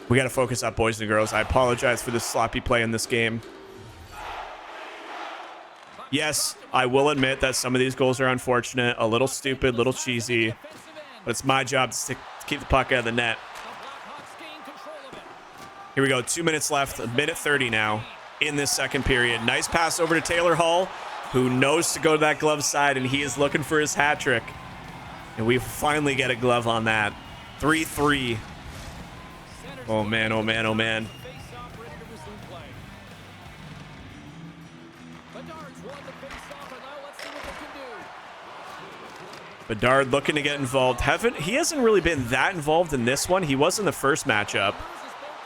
We got to focus up, boys and girls. I apologize for the sloppy play in this game. Yes, I will admit that some of these goals are unfortunate, a little stupid, a little cheesy, but it's my job to keep the puck out of the net. Here we go, 2 minutes left, 1:30 now in this second period. Nice pass over to Taylor Hall, who knows to go to that glove side, and he is looking for his hat trick. And we finally get a glove on that. 3-3. Oh man, oh man, oh man. Bedard looking to get involved. He hasn't really been that involved in this one. He was in the first matchup,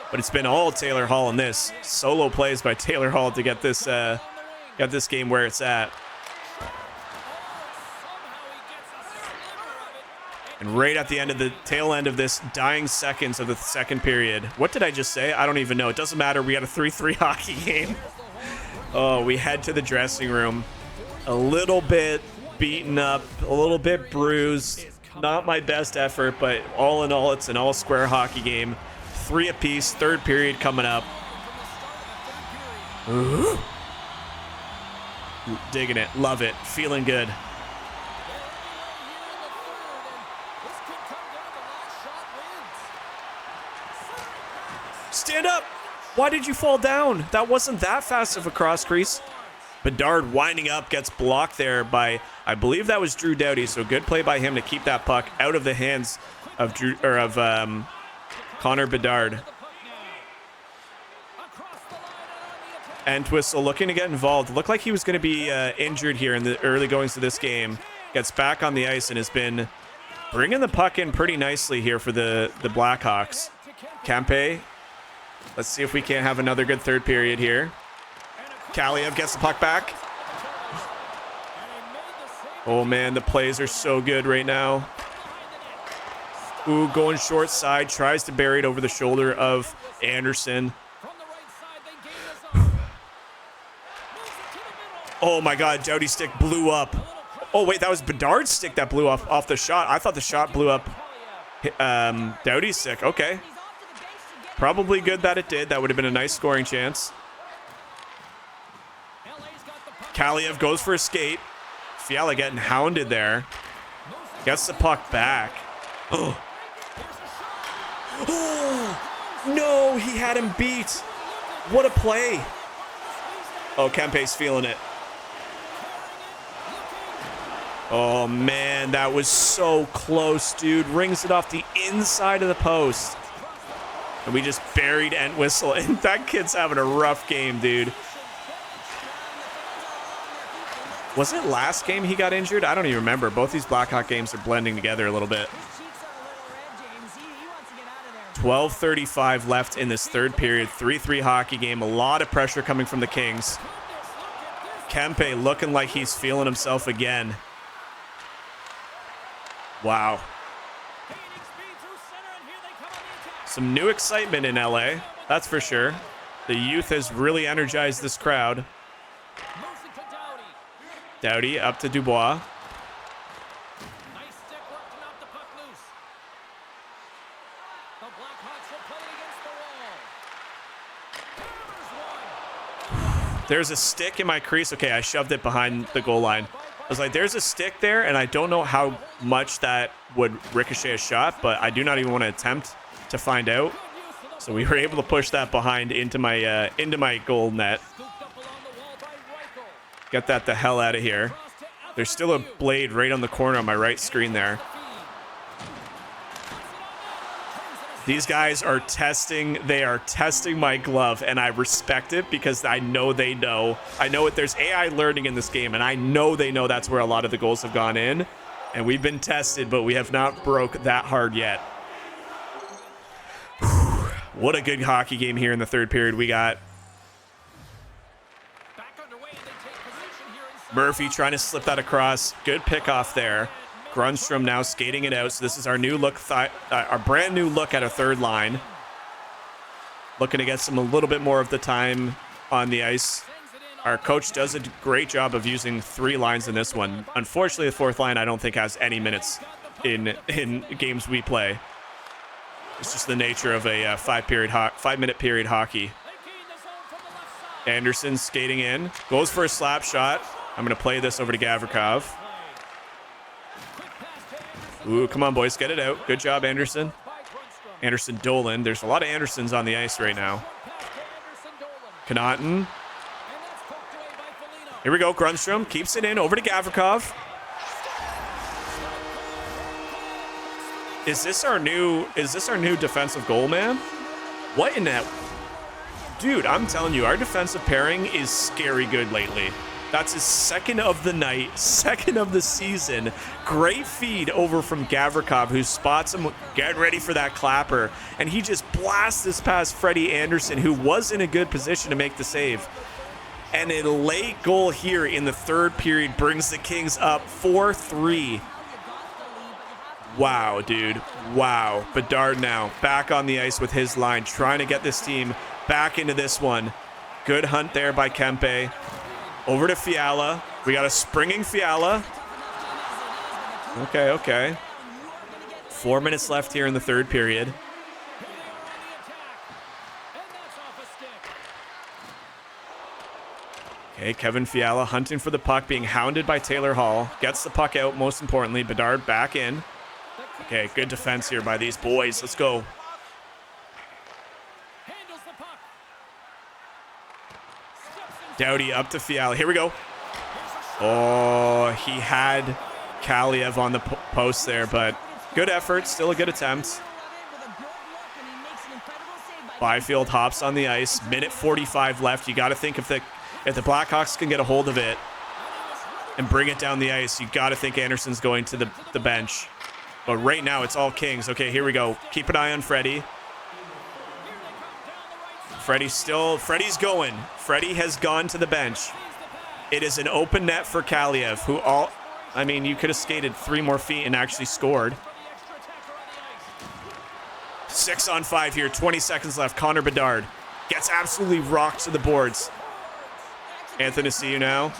but it's been all Taylor Hall in this. Solo plays by Taylor Hall to get this game where it's at. And right at the end of the tail end of this dying seconds of the second period. What did I just say? I don't even know. It doesn't matter. We got a 3-3 hockey game. Oh, we head to the dressing room. A little bit beaten up, a little bit bruised. Not my best effort, but all in all, it's an all-square hockey game. 3 apiece, third period coming up. Ooh. Digging it, love it, feeling good. Stand up! Why did you fall down? That wasn't that fast of a cross crease. Bedard winding up, gets blocked there by, I believe that was Drew Doughty, so good play by him to keep that puck out of the hands of Connor Bedard. Entwistle looking to get involved. Looked like he was going to be injured here in the early goings of this game. Gets back on the ice and has been bringing the puck in pretty nicely here for the Blackhawks. Kempe, let's see if we can't have another good third period here. Kaliev gets the puck back. Oh man, the plays are so good right now. Ooh, going short side, tries to bury it over the shoulder of Anderson. Oh my God, Doughty's stick blew up. Oh wait, that was Bedard's stick that blew off the shot. I thought the shot blew up Doughty's stick. Okay. Probably good that it did. That would have been a nice scoring chance. Kaliev goes for a skate. Fiala getting hounded there. Gets the puck back. Oh. Oh, no, he had him beat. What a play. Oh, Kempe's feeling it. Oh, man, that was so close, dude. Rings it off the inside of the post. And we just buried Entwistle. And that kid's having a rough game, dude. Was it last game he got injured? I don't even remember. Both these Blackhawk games are blending together a little bit. 12:35 left in this third period. 3-3 hockey game. A lot of pressure coming from the Kings. Kempe looking like he's feeling himself again. Wow. Some new excitement in LA, that's for sure. The youth has really energized this crowd. Doughty up to Dubois. There's a stick in my crease. Okay, I shoved it behind the goal line. I was like, there's a stick there, and I don't know how much that would ricochet a shot, but I do not even want to attempt to find out. So we were able to push that behind into my goal net. Get that the hell out of here. There's still a blade right on the corner on my right screen there. These guys are testing. They are testing my glove, and I respect it because I know they know. I know it. There's AI learning in this game, and I know they know that's where a lot of the goals have gone in. And we've been tested, but we have not broke that hard yet. What a good hockey game here in the third period we got. Murphy trying to slip that across. Good pickoff there. Grundstrom now skating it out. So this is our new look, our brand new look at a third line. Looking to get some a little bit more of the time on the ice. Our coach does a great job of using 3 lines in this one. Unfortunately, the fourth line I don't think has any minutes in games we play. It's just the nature of a 5-minute period hockey. Anderson skating in, goes for a slap shot. I'm going to play this over to Gavrikov. Ooh, come on, boys, get it out. Good job, Anderson. Anderson Dolan. There's a lot of Andersons on the ice right now. Connaughton. Here we go. Grundstrom keeps it in over to Gavrikov. Is this our new defensive goal man? What in that? Dude, I'm telling you, our defensive pairing is scary good lately. That's his second of the night, second of the season. Great feed over from Gavrikov, who spots him getting ready for that clapper. And he just blasts this past Freddie Anderson, who was in a good position to make the save. And a late goal here in the third period brings the Kings up 4-3. Wow, dude. Wow. Bedard now back on the ice with his line, trying to get this team back into this one. Good hunt there by Kempe. Over to Fiala. We got a springing Fiala. Okay, okay. 4 minutes left here in the third period. Okay, Kevin Fiala hunting for the puck, being hounded by Taylor Hall. Gets the puck out, most importantly. Bedard back in. Okay, good defense here by these boys. Let's go. Doughty up to Fiala. Here we go. Oh, he had Kaliev on the post there, but good effort. Still a good attempt. Byfield hops on the ice. Minute 45 left. You got to think if the Blackhawks can get a hold of it and bring it down the ice, you got to think Anderson's going to the bench. But right now, it's all Kings. Okay, here we go. Keep an eye on Freddie. Freddie's going. Freddie has gone to the bench. It is an open net for Kaliev, who you could have skated 3 more feet and actually scored. 6 on 5 here, 20 seconds left. Connor Bedard gets absolutely rocked to the boards. Anthony, see you now.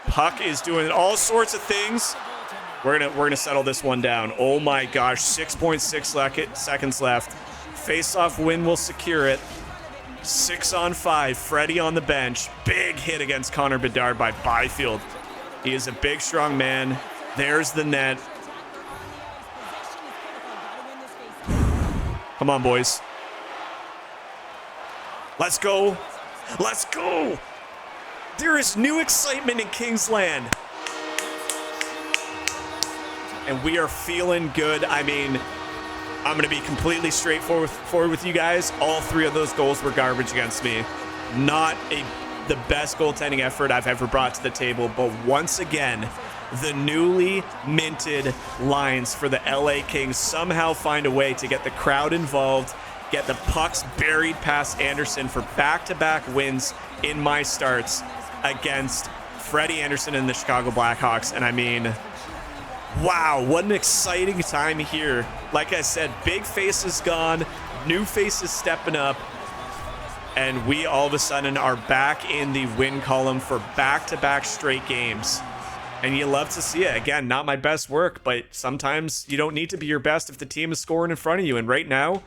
Puck is doing all sorts of things. We're gonna settle this one down. Oh my gosh, 6.6 seconds left. Face-off win will secure it. 6 on 5. Freddie on the bench. Big hit against Connor Bedard by Byfield. He is a big, strong man. There's the net. Come on, boys. Let's go. Let's go. There is new excitement in Kingsland. And we are feeling good. I mean, I'm going to be completely straightforward with you guys. All 3 of those goals were garbage against me. Not the best goaltending effort I've ever brought to the table. But once again, the newly minted lines for the LA Kings somehow find a way to get the crowd involved, get the pucks buried past Anderson for back-to-back wins in my starts against Freddie Anderson and the Chicago Blackhawks. And I mean, wow, what an exciting time here. Like I said, big faces gone, new faces stepping up, and we all of a sudden are back in the win column for back-to-back straight games. And you love to see it. Again, not my best work, but sometimes you don't need to be your best if the team is scoring in front of you. And right now,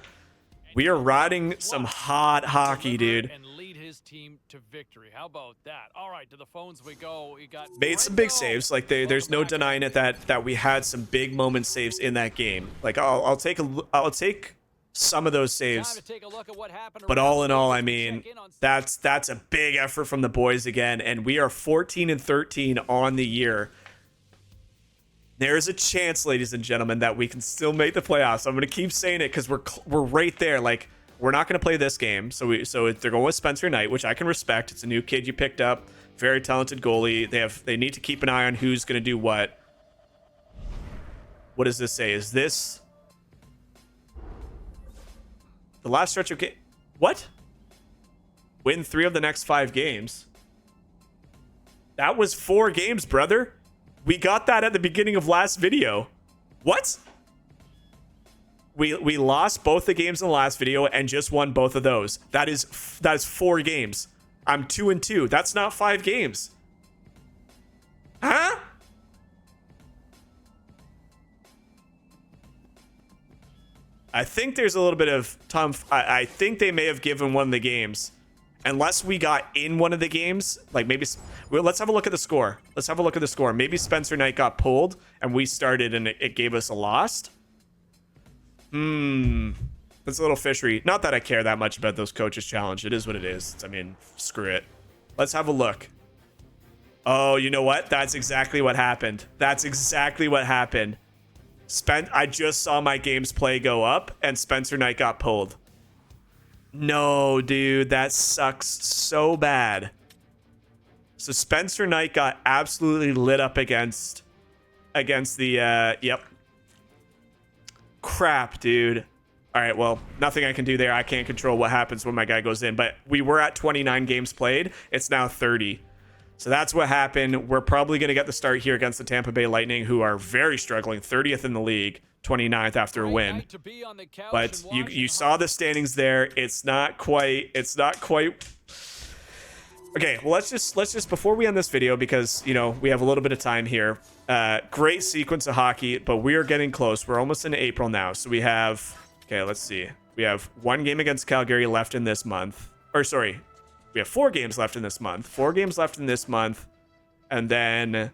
we are riding some hot hockey, dude. His team to victory. How about that? All right, to the phones we go. We got made some big saves. Like there's no denying it that we had some big moment saves in that game. Like I'll take some of those saves. But all in all, I mean, that's a big effort from the boys again, and we are 14-13 on the year. There's a chance, ladies and gentlemen, that we can still make the playoffs. I'm going to keep saying it because we're right there. Like, we're not going to play this game, so they're going with Spencer Knight, which I can respect. It's a new kid you picked up, very talented goalie. They need to keep an eye on who's going to do what. What does this say? Is this the last stretch of game? What? Win 3 of the next 5 games. That was 4 games, brother. We got that at the beginning of last video. What? We lost both the games in the last video and just won both of those. That is 4 games. I'm 2-2. That's not 5 games. Huh? I think there's a little bit of I think they may have given one of the games. Unless we got in one of the games, like maybe let's have a look at the score. Let's have a look at the score. Maybe Spencer Knight got pulled and we started and it gave us a loss. That's a little fishery. Not that I care that much about those coaches challenge. It is what it is. I mean, screw it. Let's have a look. Oh, you know what? That's exactly what happened. That's exactly what happened. I just saw my games play go up and Spencer Knight got pulled. No, dude, that sucks so bad. So Spencer Knight got absolutely lit up against the yep. Crap, dude. All right, well, nothing I can do there. I can't control what happens when my guy goes in, but we were at 29 games played. It's now 30. So that's what happened. We're probably going to get the start here against the Tampa Bay Lightning, who are very struggling, 30th in the league, 29th after a win. But you saw the standings there. It's not quite. Okay, well, let's just before we end this video, because we have a little bit of time here. Great sequence of hockey, but we are getting close. We're almost into April now, so we have. Okay, let's see. We have 1 game against Calgary left in this month. Or sorry, we have 4 games left in this month. 4 games left in this month, and then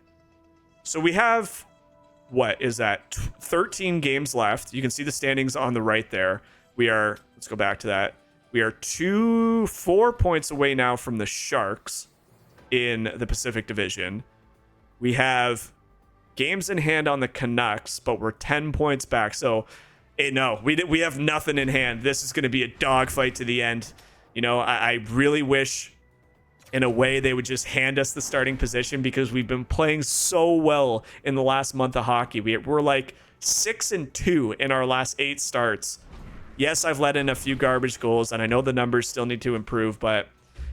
so we have what is that? 13 games left. You can see the standings on the right there. We are. Let's go back to that. We are 4 points away now from the Sharks in the Pacific Division. We have games in hand on the Canucks, but we're 10 points back. So, no, we have nothing in hand. This is going to be a dogfight to the end. I really wish, in a way, they would just hand us the starting position, because we've been playing so well in the last month of hockey. We're like 6-2 in our last 8 starts. Yes, I've let in a few garbage goals, and I know the numbers still need to improve, but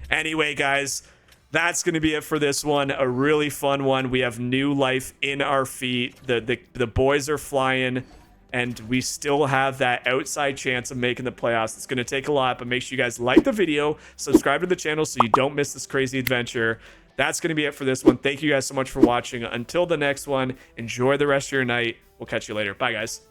anyway, guys, that's going to be it for this one. A really fun one. We have new life in our feet. The boys are flying, and we still have that outside chance of making the playoffs. It's going to take a lot, but make sure you guys like the video, subscribe to the channel so you don't miss this crazy adventure. That's going to be it for this one. Thank you guys so much for watching. Until the next one, enjoy the rest of your night. We'll catch you later. Bye, guys.